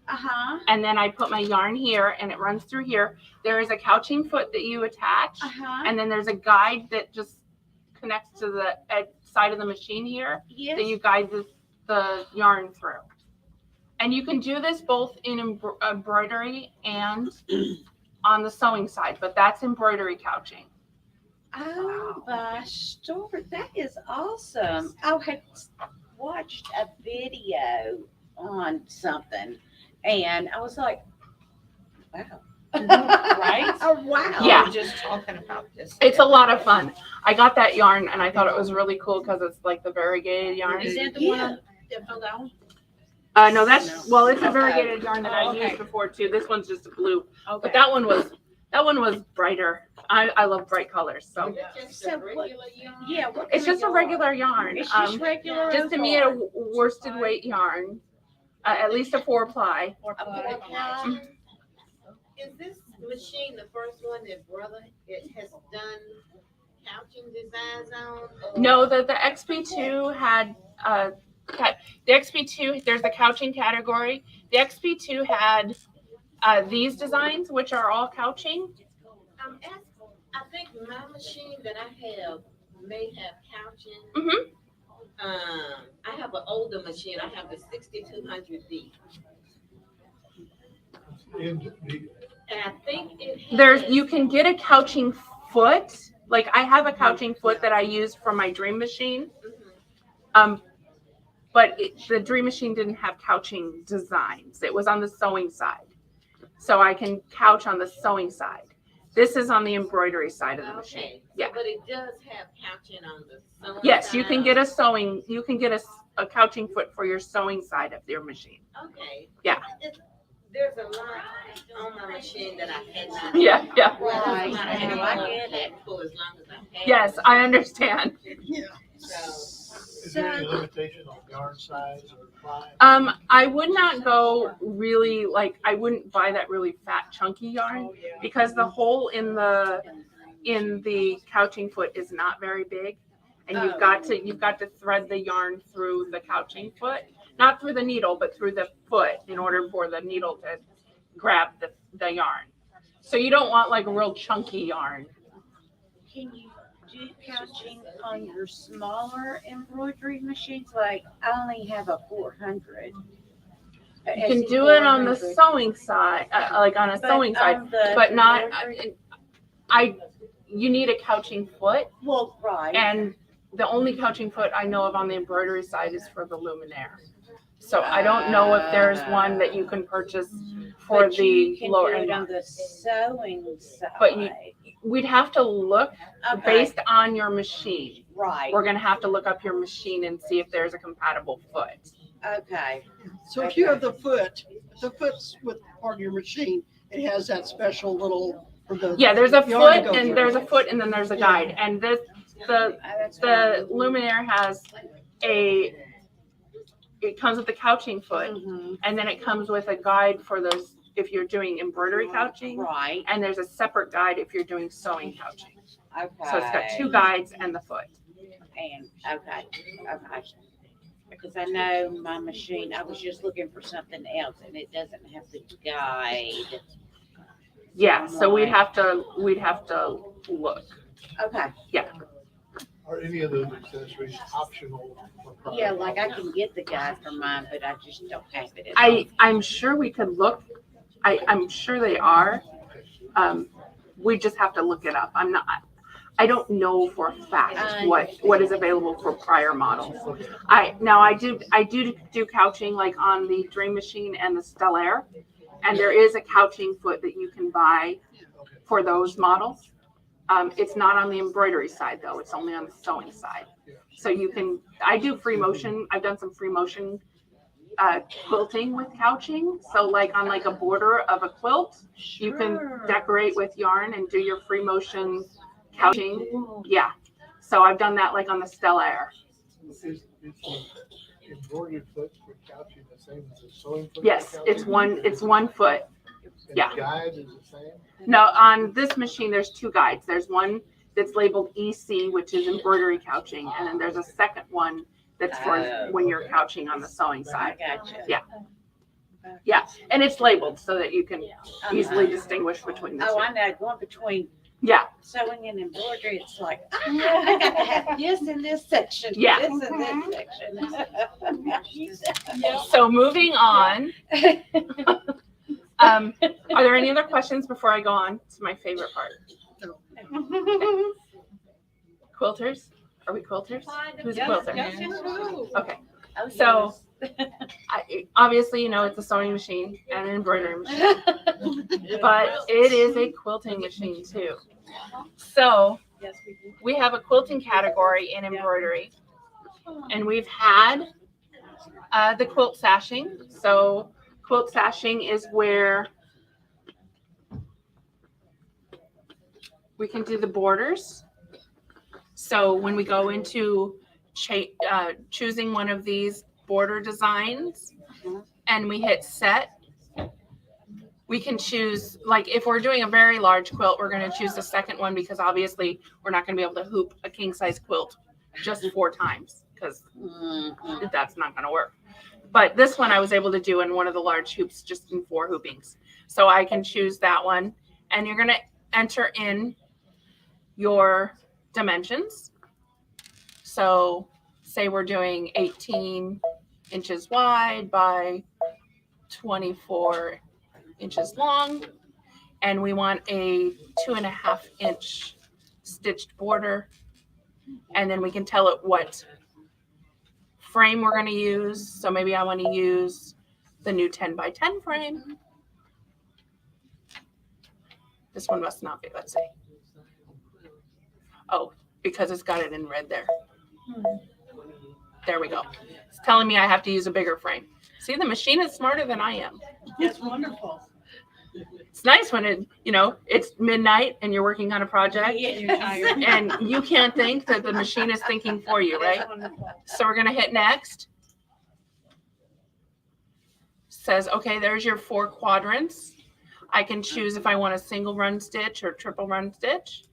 S2: Uh-huh.
S1: and then I put my yarn here, and it runs through here. There is a couching foot that you attach,
S2: Uh-huh.
S1: and then there's a guide that just connects to the side of the machine here
S2: Yes.
S1: that you guide the yarn through. And you can do this both in embroidery and on the sewing side, but that's embroidery couching.
S2: Oh, my store. That is awesome. I had watched a video on something and I was like, wow.
S1: Right?
S2: Oh, wow.
S1: Yeah.
S5: We were just talking about this.
S1: It's a lot of fun. I got that yarn and I thought it was really cool because it's like the variegated yarn.
S5: Is that the
S2: Yeah.
S5: one that fell down?
S1: No, well, it's a variegated yarn that I've used before too. This one's just a blue, but that one was brighter. I love bright colors, so
S2: So what, yeah, what
S1: it's
S2: kind
S1: just
S2: of
S1: a regular yarn.
S2: It's just regular.
S1: Just to me, a worsted weight yarn, at least a 4-ply.
S8: Is this machine the first one that Brother has done couching designs on? or-
S1: No, the XP2 had the XP2. There's the couching category. The XP2 had these designs, which are all couching.
S8: I'm asking, I think my machine that I have may have couching.
S1: Mhm.
S8: I have an older machine. I have the 6200D. And I think it has.
S1: You can get a couching foot. Like I have a couching foot that I used for my dream machine.
S8: Mhm.
S1: But the dream machine didn't have couching designs. It was on the sewing side. So I can couch on the sewing side. This is on the embroidery side of the machine.
S8: Okay.
S1: Yeah.
S8: But it does have couching on the sewing
S1: Yes, you can
S8: side.
S1: get a couching foot for your sewing side of your machine.
S8: Okay.
S1: Yeah.
S8: There's a lot on my machine that I had not.
S1: Yeah, yeah.
S2: Right.
S8: I
S2: I get it.
S8: for as long as I had.
S1: Yes, I understand.
S8: So.
S9: Is there any limitation on yarn size or ply?
S1: I would not go really I wouldn't buy that really fat chunky yarn because the hole in the couching foot is not very big, and you've got to thread the yarn through the couching foot, not through the needle, but through the foot in order for the needle to grab the yarn. So you don't want like a real chunky yarn.
S2: can you do couching on your smaller embroidery machines? Like, I only have a 400.
S1: You can do it on the sewing side, like on a sewing side, but not. You need a couching foot,
S2: Well, right.
S1: and the only couching foot I know of on the embroidery side is for the luminaire. So I don't know if there's one that you can purchase for
S2: But you
S1: the
S2: can
S1: lower
S2: do it
S1: end.
S2: on the sewing side.
S1: But we'd have to look
S2: Okay.
S1: based on your machine.
S2: Right.
S1: We're gonna have to look up your machine and see if there's a compatible foot.
S2: Okay.
S7: So if you have the foot's with part of your machine, it has that special little.
S1: Yeah, there's a
S7: yarn to
S1: foot
S7: go
S1: and
S7: through.
S1: there's a foot and then there's a guide. And the luminaire has it comes with the couching foot, and then it comes with a guide for those if you're doing embroidery couching,
S2: Right.
S1: and there's a separate guide if you're doing sewing couching.
S2: Okay.
S1: So it's got two guides and the foot.
S2: And, okay. Because I know my machine, I was just looking for something else and it doesn't have the guide.
S1: Yeah, so we'd have to look.
S2: Okay.
S9: Are any of those accessories optional? for private
S2: Yeah, like I
S9: office?
S2: can get the guide for mine, but I just don't have it.
S1: I'm sure we could look. I'm sure they are. We just have to look it up. I don't know for a fact what is available for prior models. I do couching like on the Dream Machine and the Stellaire, and there is a couching foot that you can buy for those models. It's not on the embroidery side though; it's only on the sewing side. So you can. I do free motion. I've done some free motion quilting with couching. So like on like a border of a quilt, you can decorate with yarn and do your free motion couching. Yeah. So I've done that like on the Stellaire.
S9: Is the embroidered foot for couching the same as the sewing foot? for
S1: Yes, it's
S9: couching?
S1: one foot.
S9: And
S1: yeah.
S9: the guide is the same?
S1: No, on this machine, there's two guides. There's one that's labeled EC, which is embroidery couching, and then there's a second one that's for when you're couching on the sewing
S2: I
S1: side.
S2: gotcha.
S1: Yeah, and it's labeled so that you can easily distinguish between the
S2: Oh,
S1: two.
S2: I know, going between
S1: Yeah,
S2: sewing and embroidery, it's like, I got to have this in this section.
S1: Yeah.
S2: This in this section.
S1: so moving on. Are there any other questions before I go on to my favorite part?
S7: No.
S1: Quilters? Are we quilters? Who's a quilter? Okay.
S2: Oh,
S1: So, obviously, you know, it's a sewing machine and an embroidery machine, but it is a quilting machine too. So, we have a quilting category in embroidery, and we've had the quilt sashing. So, quilt sashing is where we can do the borders. So, when we go into choosing one of these border designs and we hit set, we can choose, like if we're doing a very large quilt, we're going to choose the second one because obviously we're not going to be able to hoop a king size quilt just 4 times because that's not going to work. But this one I was able to do in one of the large hoops just in 4 hoopings. So I can choose that one, and you're going to enter in your dimensions. So say we're doing 18 inches wide by 24 inches long, and we want a 2.5 inch stitched border, and then we can tell it what frame we're going to use. So maybe I want to use the new 10 by 10 frame. This one must not be, let's see. Oh, because it's got it in red there. There we go. It's telling me I have to use a bigger frame. See, the machine is smarter than I am.
S4: It's wonderful.
S1: It's nice when it's midnight and you're working on a project and you can't think that the machine is thinking for you, right? So we're going to hit next. Says, okay, there's your 4 quadrants. I can choose if I want a single run stitch or triple run stitch.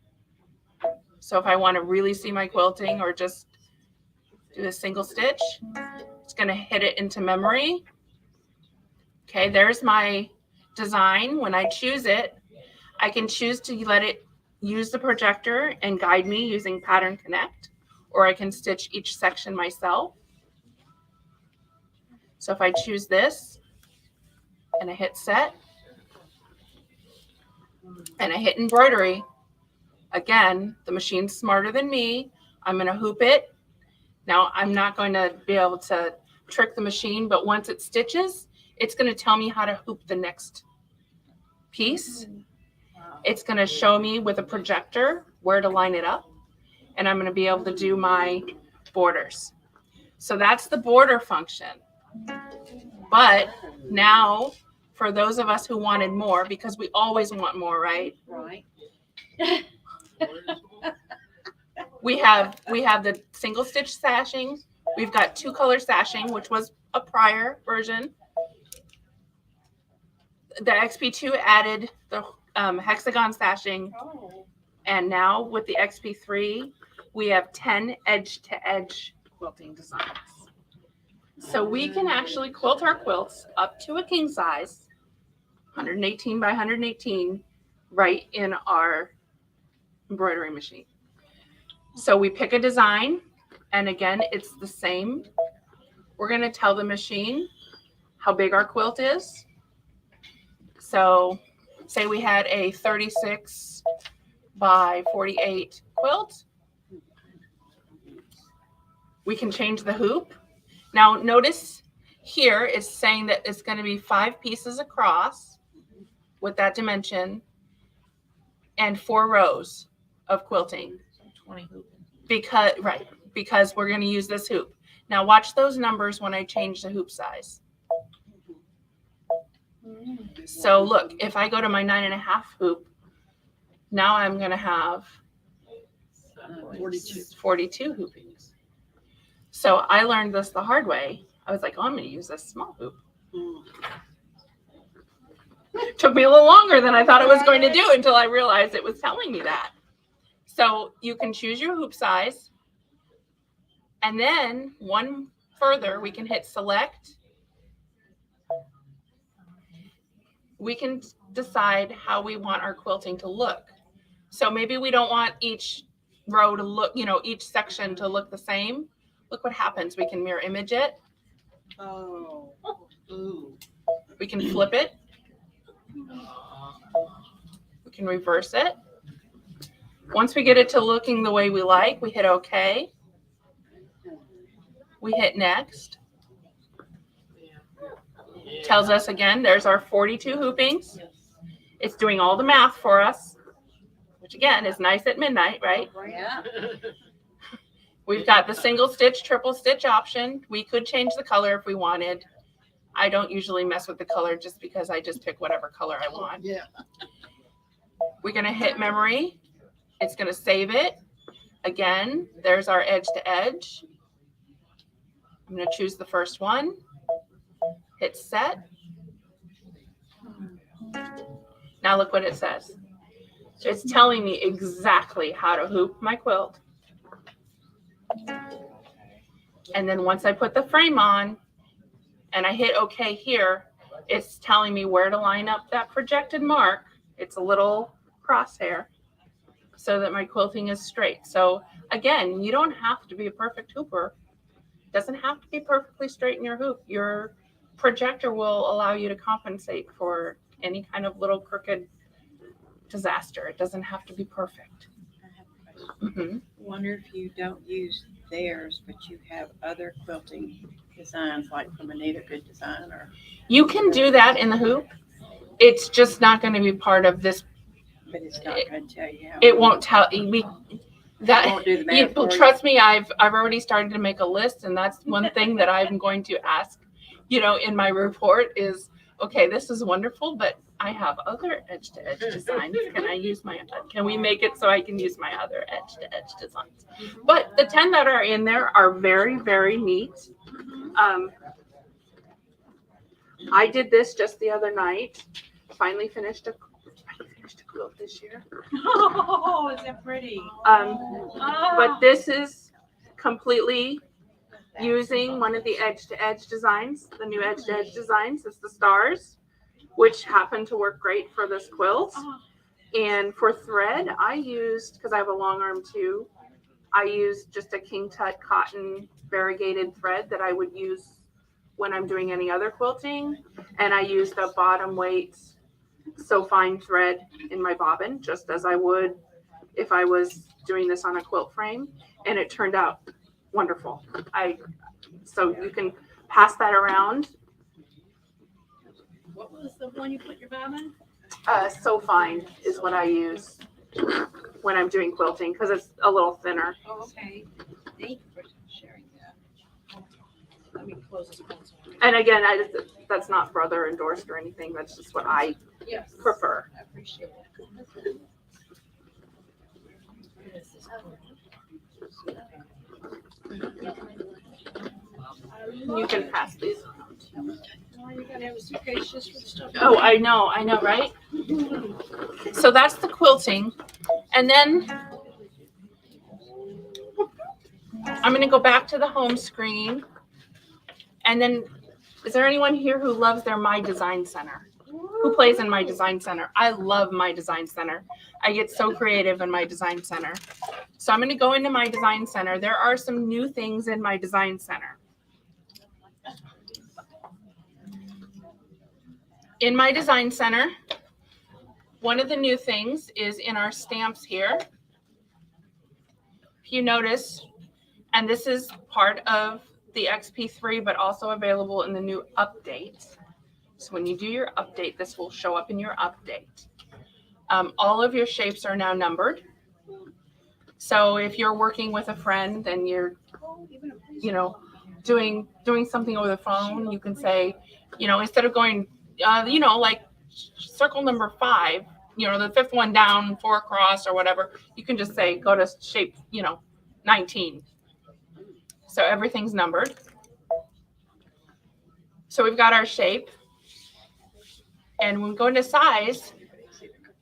S1: So if I want to really see my quilting or just do a single stitch, it's going to hit it into memory. Okay, there's my design. When I choose it, I can choose to let it use the projector and guide me using Pattern Connect, or I can stitch each section myself. So if I choose this and I hit set and I hit embroidery, again, the machine's smarter than me. I'm going to hoop it. Now I'm not going to be able to trick the machine, but once it stitches, it's going to tell me how to hoop the next piece. It's going to show me with a projector where to line it up, and I'm going to be able to do my borders. So that's the border function. But now for those of us who wanted more, because we always want more, right?
S2: Right.
S1: We have the single stitch sashing. We've got 2-color sashing, which was a prior version. The XP2 added the hexagon sashing, and now with the XP3, we have 10 edge-to-edge quilting designs. So we can actually quilt our quilts up to a king size, 118 by 118, right in our embroidery machine. So we pick a design, and again, it's the same. We're going to tell the machine how big our quilt is. So say we had a 36 by 48 quilt. We can change the hoop. Now notice here it's saying that it's going to be 5 pieces across with that dimension and 4 rows of quilting.
S5: 20 hooping.
S1: Because we're going to use this hoop. Now watch those numbers when I change the hoop size. So look, if I go to my 9.5 hoop, now I'm going to have 42 hoopings. So I learned this the hard way. I was like, oh, I'm going to use this small hoop. Took me a little longer than I thought it was going to do until I realized it was telling me that. So you can choose your hoop size. And then one further, we can hit select. We can decide how we want our quilting to look. So maybe we don't want each row to look, each section to look the same. Look what happens. We can mirror image it.
S7: Oh. Ooh.
S1: We can flip it. We can reverse it. Once we get it to looking the way we like, we hit OK. We hit next. Tells us again, there's our 42 hoopings. It's doing all the math for us, which again is nice at midnight, right?
S2: Yeah.
S1: We've got the single stitch, triple stitch option. We could change the color if we wanted. I don't usually mess with the color just because I just pick whatever color I want.
S7: Yeah.
S1: We're going to hit memory. It's going to save it. Again, there's our edge to edge. I'm going to choose the first one. Hit set. Now look what it says. It's telling me exactly how to hoop my quilt. And then once I put the frame on and I hit OK here, it's telling me where to line up that projected mark. It's a little crosshair so that my quilting is straight. So again, you don't have to be a perfect hooper. It doesn't have to be perfectly straight in your hoop. Your projector will allow you to compensate for any kind of little crooked disaster. It doesn't have to be perfect.
S2: Wonder if you don't use theirs, but you have other quilting designs, like from Anita Good Design, or
S1: You can do that in the hoop. It's just not going to be part of this.
S2: but it's not going to tell you how.
S1: It won't tell me that.
S2: Won't do the math for you.
S1: Trust me, I've already started to make a list, and that's one thing that I'm going to ask, in my report is, okay, this is wonderful, but I have other edge-to-edge designs. Can we make it so I can use my other edge-to-edge designs? But the 10 that are in there are very, very neat. I did this just the other night. Finally finished a quilt this year.
S4: Oh, is that pretty?
S1: But this is completely using one of the edge-to-edge designs, the new edge-to-edge designs. It's the stars, which happen to work great for this quilt. And for thread, I used, because I have a long arm too, I used just a King Tut cotton variegated thread that I would use when I'm doing any other quilting. And I used a bottom weight so fine thread in my bobbin, just as I would if I was doing this on a quilt frame. And it turned out wonderful. So you can pass that around.
S4: What was the one you put your bob in?
S1: So fine is what I use when I'm doing quilting because it's a little thinner.
S4: Oh, okay. Thank you for sharing that. Let me close this one.
S1: And again, that's not Brother endorsed or anything. That's just what I
S4: Yes.
S1: prefer.
S4: I appreciate it.
S1: You can pass these around.
S4: Oh, you're gonna have a suitcase just for the stuff.
S1: Oh, I know, right? So that's the quilting. And then I'm going to go back to the home screen. And then, is there anyone here who loves their My Design Center? Who plays in My Design Center? I love My Design Center. I get so creative in My Design Center. So I'm going to go into My Design Center. There are some new things in My Design Center. In My Design Center, one of the new things is in our stamps here. If you notice, and this is part of the XP3, but also available in the new update. So when you do your update, this will show up in your update. All of your shapes are now numbered. So if you're working with a friend and you're, doing something over the phone, you can say, instead of going, like circle number 5, the 5th one down, 4 across or whatever, you can just say, go to shape, 19. So everything's numbered. So we've got our shape. And when we go into size,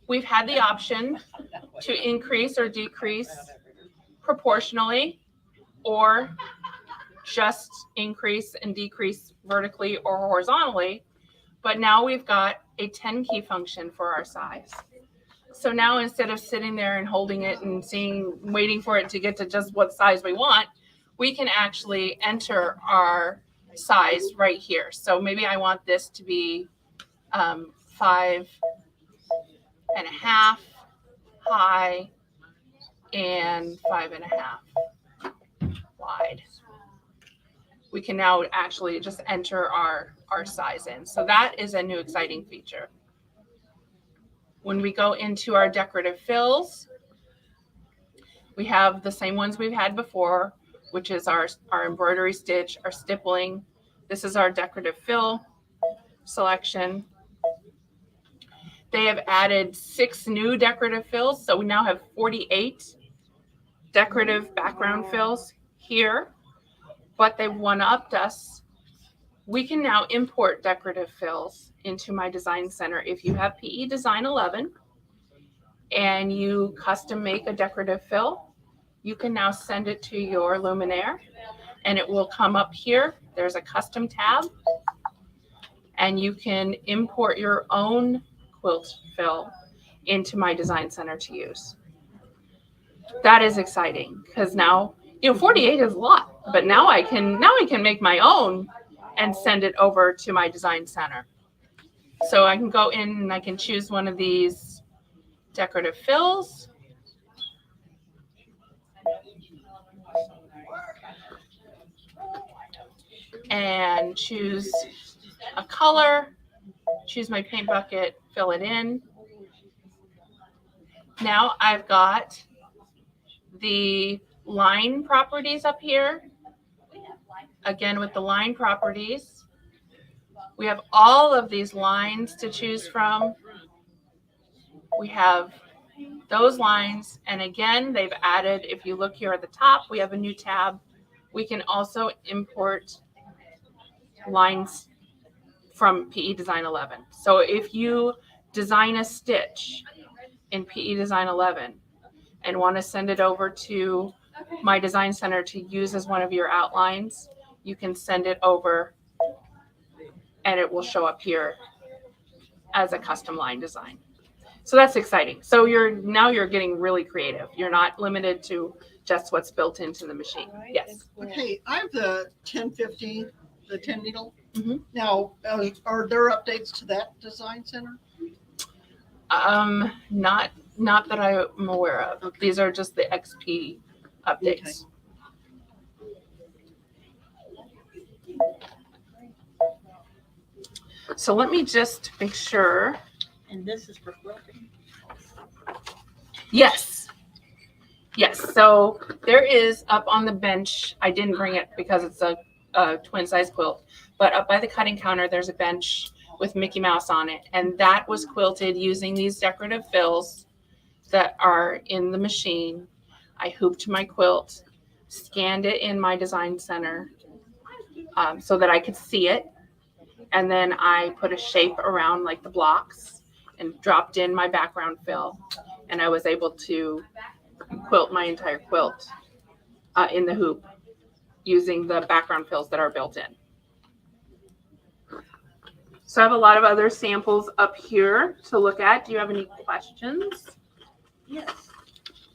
S1: we've had the option to increase or decrease proportionally, or just increase and decrease vertically or horizontally. But now we've got a 10 key function for our size. So now instead of sitting there and holding it and waiting for it to get to just what size we want, we can actually enter our size right here. So maybe I want this to be 5.5 high and 5.5 wide. We can now actually just enter our size in. So that is a new exciting feature. When we go into our decorative fills, we have the same ones we've had before, which is our embroidery stitch, our stippling. This is our decorative fill selection. They have added 6 new decorative fills. So we now have 48 decorative background fills here, but they've one-upped us. We can now import decorative fills into My Design Center. If you have PE Design 11 and you custom make a decorative fill, you can now send it to your luminaire and it will come up here. There's a custom tab and you can import your own quilt fill into My Design Center to use. That is exciting because now, 48 is a lot, but now I can make my own and send it over to My Design Center. So I can go in and I can choose one of these decorative fills. And choose a color, choose my paint bucket, fill it in. Now I've got the line properties up here. Again, with the line properties, we have all of these lines to choose from. We have those lines. And again, they've added, if you look here at the top, we have a new tab. We can also import lines from PE Design 11. So if you design a stitch in PE Design 11 and want to send it over to My Design Center to use as one of your outlines, you can send it over and it will show up here as a custom line design. So that's exciting. So you're getting really creative. You're not limited to just what's built into the machine. Yes.
S7: Okay, I have the 1050, the 10 needle.
S1: Mhm.
S7: Now, are there updates to that design center?
S1: Not that I'm aware of.
S7: Okay.
S1: These are just the XP updates. So let me just make sure.
S2: And this is for quilting.
S1: Yes. Yes. So there is up on the bench. I didn't bring it because it's a twin size quilt, but up by the cutting counter, there's a bench with Mickey Mouse on it. And that was quilted using these decorative fills that are in the machine. I hooped my quilt, scanned it in my design center so that I could see it. And then I put a shape around like the blocks and dropped in my background fill. And I was able to quilt my entire quilt in the hoop using the background fills that are built in. So I have a lot of other samples up here to look at. Do you have any questions?
S4: Yes.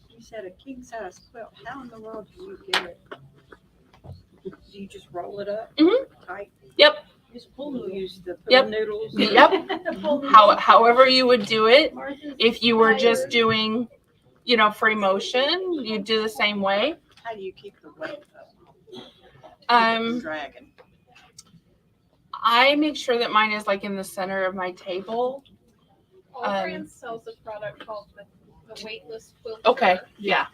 S4: You said a king size quilt. How in the world do you get it? Do you just roll it up?
S1: Mhm.
S4: Tight?
S1: Yep.
S4: Just pull use the
S1: Yep.
S4: noodles.
S1: Yep. However you would do it. If you were just doing, free motion, you do the same way.
S4: How do you keep the weight up?
S2: Dragon.
S1: I make sure that mine is like in the center of my table.
S3: Allbrands sells a product called the weightless quilter.
S1: Okay. Yeah.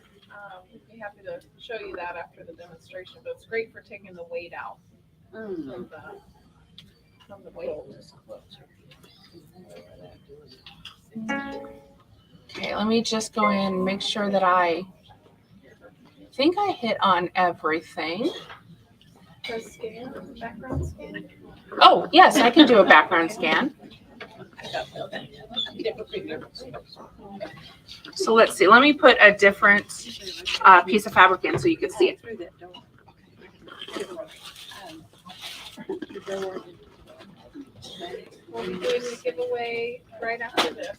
S3: We'd be happy to show you that after the demonstration, but it's great for taking the weight out from the weightless quilter.
S1: Okay, let me just go in and make sure that I think I hit on everything.
S3: The scan, background scan.
S1: Oh, yes, I can do a background scan. So let's see. Let me put a different piece of fabric in so you can see it.
S4: Through that door.
S3: We'll be doing the giveaway right after this.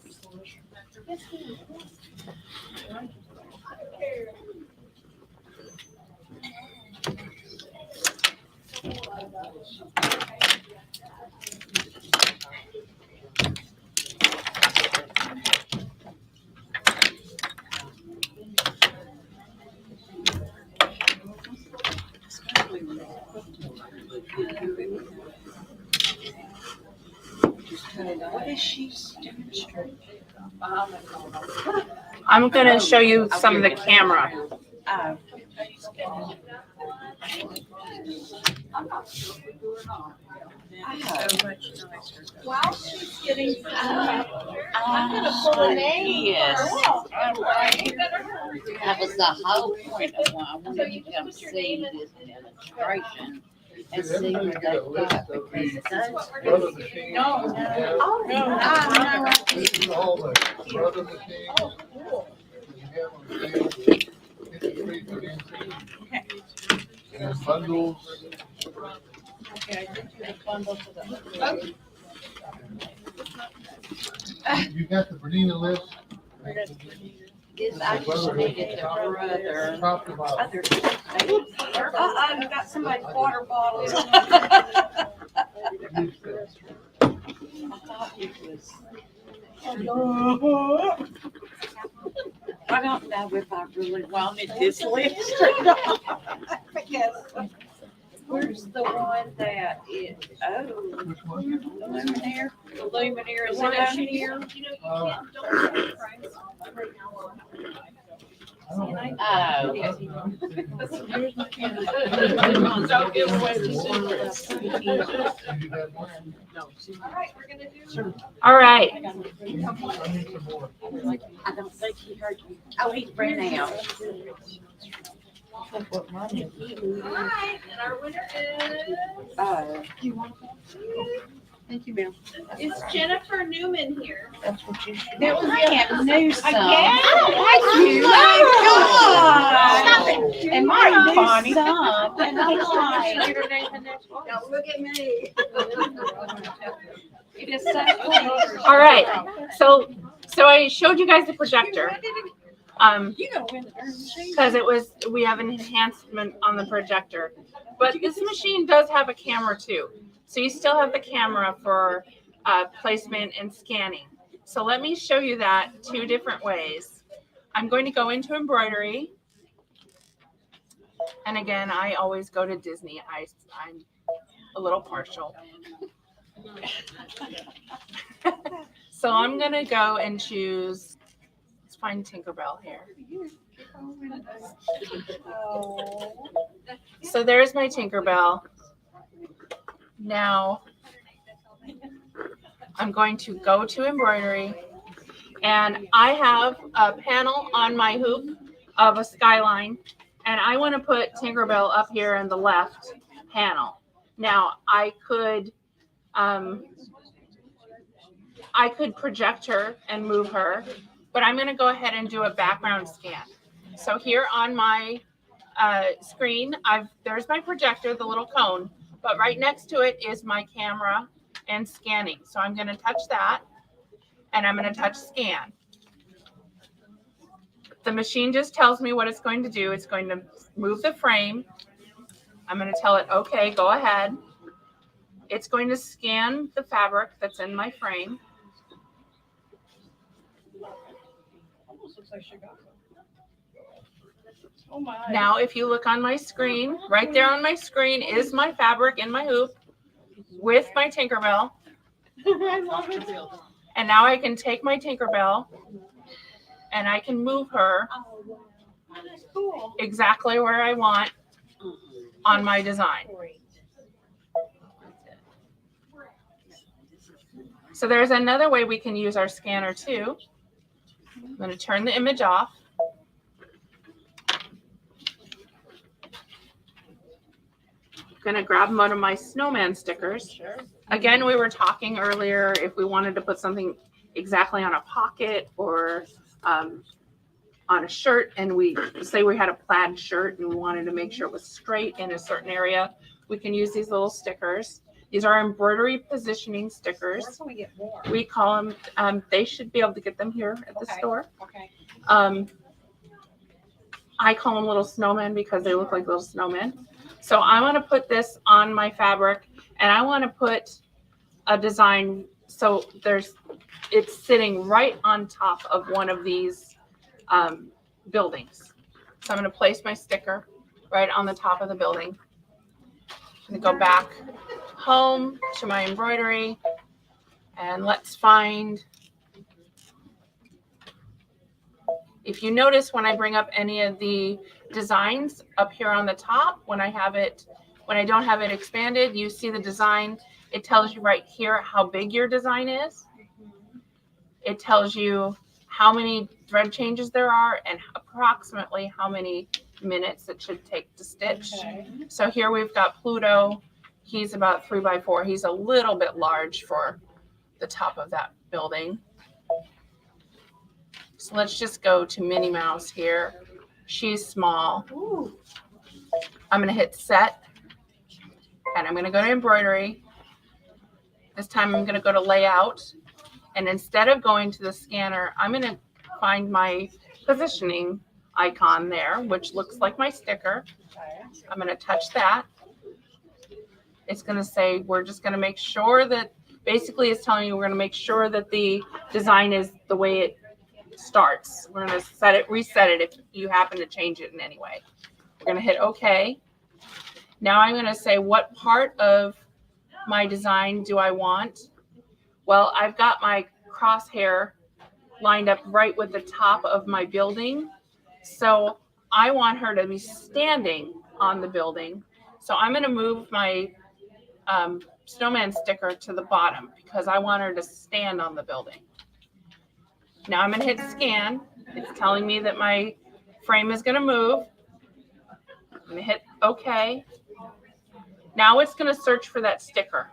S2: What is she demonstrating?
S1: I'm going to show you some of the camera.
S3: While she's getting
S2: I'm gonna pull a name. Yes. That was the whole point of why I wanted to come see this demonstration and see what they got, because it does.
S9: Brother machine.
S2: No.
S9: This is all the brother machine. You have on sale, 53 for the insane. And bundles.
S4: Okay, I did you a bundle for the.
S9: You got the Bernina list?
S2: This I just needed the brother.
S9: Top to bottom.
S4: Other. You got somebody's water bottles.
S9: Use this.
S2: I thought it was. I don't know if I really wanted this list or not. Because where's the one that is,
S9: Which one?
S2: the luminaire? The luminaire is
S3: One
S2: it down
S3: sheet.
S2: here?
S9: I don't know.
S2: Oh.
S3: Don't give away the
S9: You do that one?
S3: All right, we're gonna do.
S1: All right.
S9: I need some more.
S2: I don't think he heard you. Oh, he ran out.
S3: All right, and our winner
S7: Thank you, ma'am.
S3: is Jennifer Newman here.
S2: That's what you should. I have news.
S3: Again?
S2: Oh my God. And
S9: Stop
S2: my
S9: it,
S2: Bonnie. And I was like,
S8: Don't look at me.
S1: All right. So So I showed you guys the projector.
S4: You gotta win the darn machine.
S1: Because we have an enhancement on the projector. But this machine does have a camera too. So you still have the camera for placement and scanning. So let me show you that 2 different ways. I'm going to go into embroidery. And again, I always go to Disney. I'm a little partial. So I'm going to go and choose, let's find Tinkerbell here. So there's my Tinkerbell. Now I'm going to go to embroidery, and I have a panel on my hoop of a skyline, and I want to put Tinkerbell up here in the left panel. Now I could project her and move her, but I'm going to go ahead and do a background scan. So here on my screen, there's my projector, the little cone, but right next to it is my camera and scanning. So I'm going to touch that, and I'm going to touch scan. The machine just tells me what it's going to do. It's going to move the frame. I'm going to tell it, okay, go ahead. It's going to scan the fabric that's in my frame.
S4: Almost looks like she got some. Oh my.
S1: Now, if you look on my screen, right there on my screen is my fabric in my hoop with my Tinkerbell.
S4: I love it.
S1: And now I can take my Tinkerbell and I can move her
S4: That's cool.
S1: exactly where I want on my design. So there's another way we can use our scanner too. I'm going to turn the image off. I'm going to grab one of my snowman stickers. Again, we were talking earlier if we wanted to put something exactly on a pocket or on a shirt, and we say we had a plaid shirt and we wanted to make sure it was straight in a certain area, we can use these little stickers. These are embroidery positioning stickers.
S4: Where can we get more?
S1: We call them, they should be able to get them here at the
S4: Okay.
S1: store.
S4: Okay.
S1: I call them little snowmen because they look like little snowmen. So I want to put this on my fabric, and I want to put a design so it's sitting right on top of one of these buildings. So I'm going to place my sticker right on the top of the building. I'm going to go back home to my embroidery, and let's find, if you notice when I bring up any of the designs up here on the top, when I don't have it expanded, you see the design. It tells you right here how big your design is. It tells you how many thread changes there are and approximately how many minutes it should take to stitch.
S4: Okay.
S1: So here we've got Pluto. He's about 3x4. He's a little bit large for the top of that building. So let's just go to Minnie Mouse here. She's small.
S4: Ooh.
S1: I'm going to hit set, and I'm going to go to embroidery. This time I'm going to go to layout, and instead of going to the scanner, I'm going to find my positioning icon there, which looks like my sticker. I'm going to touch that. It's going to say we're just going to make sure that, basically it's telling you we're going to make sure that the design is the way it starts. We're going to reset it if you happen to change it in any way. We're going to hit OK. Now I'm going to say what part of my design do I want? Well, I've got my crosshair lined up right with the top of my building. So I want her to be standing on the building. So I'm going to move my snowman sticker to the bottom because I want her to stand on the building. Now I'm going to hit scan. It's telling me that my frame is going to move. I'm going to hit OK. Now it's going to search for that sticker.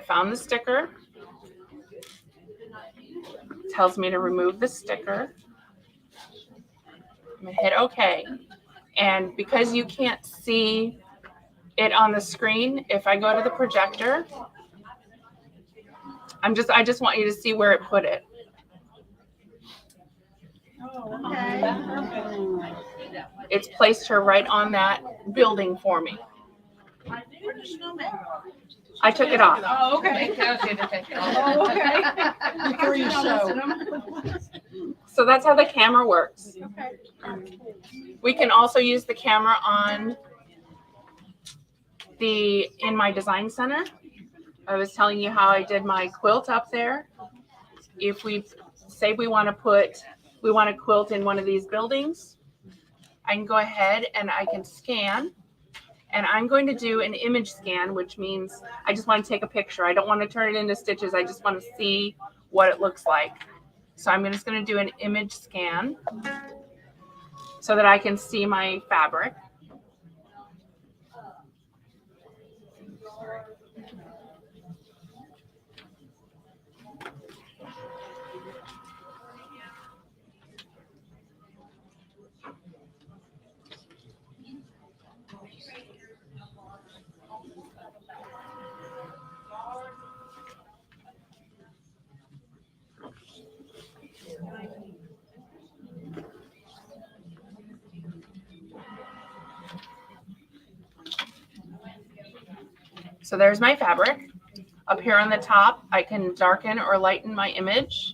S1: It found the sticker. It tells me to remove the sticker. I'm gonna hit OK. And because you can't see it on the screen, if I go to the projector, I just want you to see where it put it.
S4: Oh, okay.
S1: It's placed her right on that building for me.
S4: Where'd the snowman go?
S1: I took it off.
S4: Oh, okay.
S5: It tells you to take it off.
S4: Oh, okay.
S7: Before you sew.
S1: So that's how the camera works.
S4: Okay.
S1: We can also use the camera on in my design center. I was telling you how I did my quilt up there. If we say we want to quilt in one of these buildings, I can go ahead and I can scan, and I'm going to do an image scan, which means I just want to take a picture. I don't want to turn it into stitches. I just want to see what it looks like. So I'm just going to do an image scan so that I can see my fabric. So there's my fabric. Up here on the top, I can darken or lighten my image.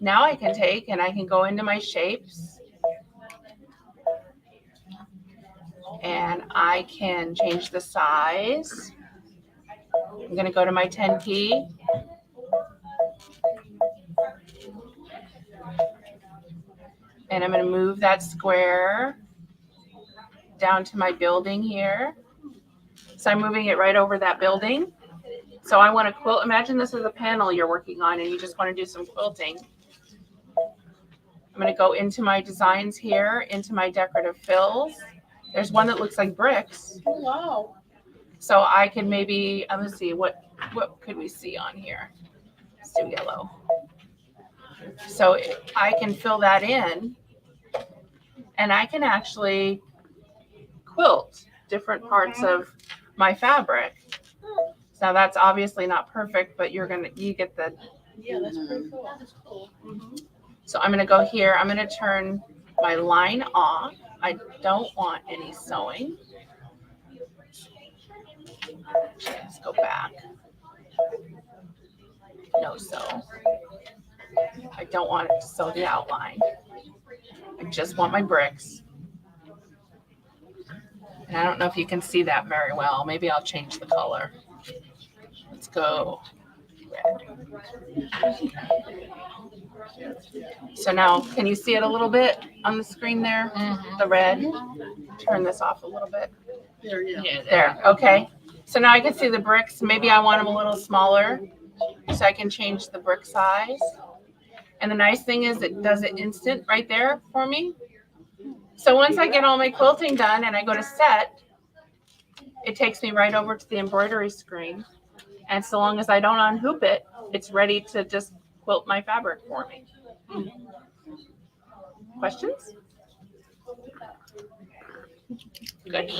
S1: Now I can take and I can go into my shapes. And I can change the size. I'm going to go to my 10p. And I'm going to move that square down to my building here. So I'm moving it right over that building. So I want to quilt. Imagine this is a panel you're working on and you just want to do some quilting. I'm going to go into my designs here, into my decorative fills. There's one that looks like bricks.
S4: Oh, wow.
S1: So I can maybe, let's see, what could we see on here? Let's do yellow. So I can fill that in and I can actually quilt different parts of my fabric. Now that's obviously not perfect, but you get the.
S4: Yeah, that's pretty cool. That's cool.
S1: So I'm going to go here. I'm going to turn my line off. I don't want any sewing. Let's go back. No sew. I don't want it to sew the outline. I just want my bricks. And I don't know if you can see that very well. Maybe I'll change the color. Let's go red. So now, can you see it a little bit on the screen there? The red. Turn this off a little bit.
S7: There, yeah.
S1: There, okay. So now I can see the bricks. Maybe I want them a little smaller, so I can change the brick size. And the nice thing is it does it instant right there for me. So once I get all my quilting done and I go to set, it takes me right over to the embroidery screen. And so long as I don't unhoop it, it's ready to just quilt my fabric for me. Questions? Good.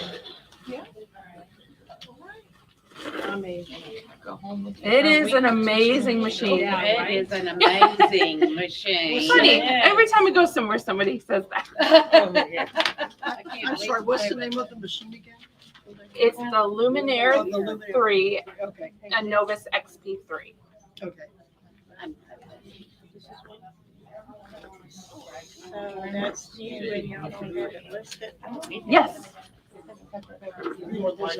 S4: Amazing.
S5: Go home with
S1: It is an amazing machine.
S4: Yeah,
S2: It
S4: right.
S2: is an amazing machine.
S1: It's funny.
S4: Yeah.
S1: Every time we go somewhere, somebody says that.
S4: I can't
S7: I'm
S4: wait
S7: sorry,
S4: to
S7: what's
S4: play
S7: the
S4: with
S7: name of the machine again?
S1: It's the Luminaire
S7: Oh, the Luminaire.
S1: 3
S7: Okay,
S1: and Novus XP3.
S7: okay.
S4: So that's you and y'all don't have it listed.
S1: Yes.
S7: You want this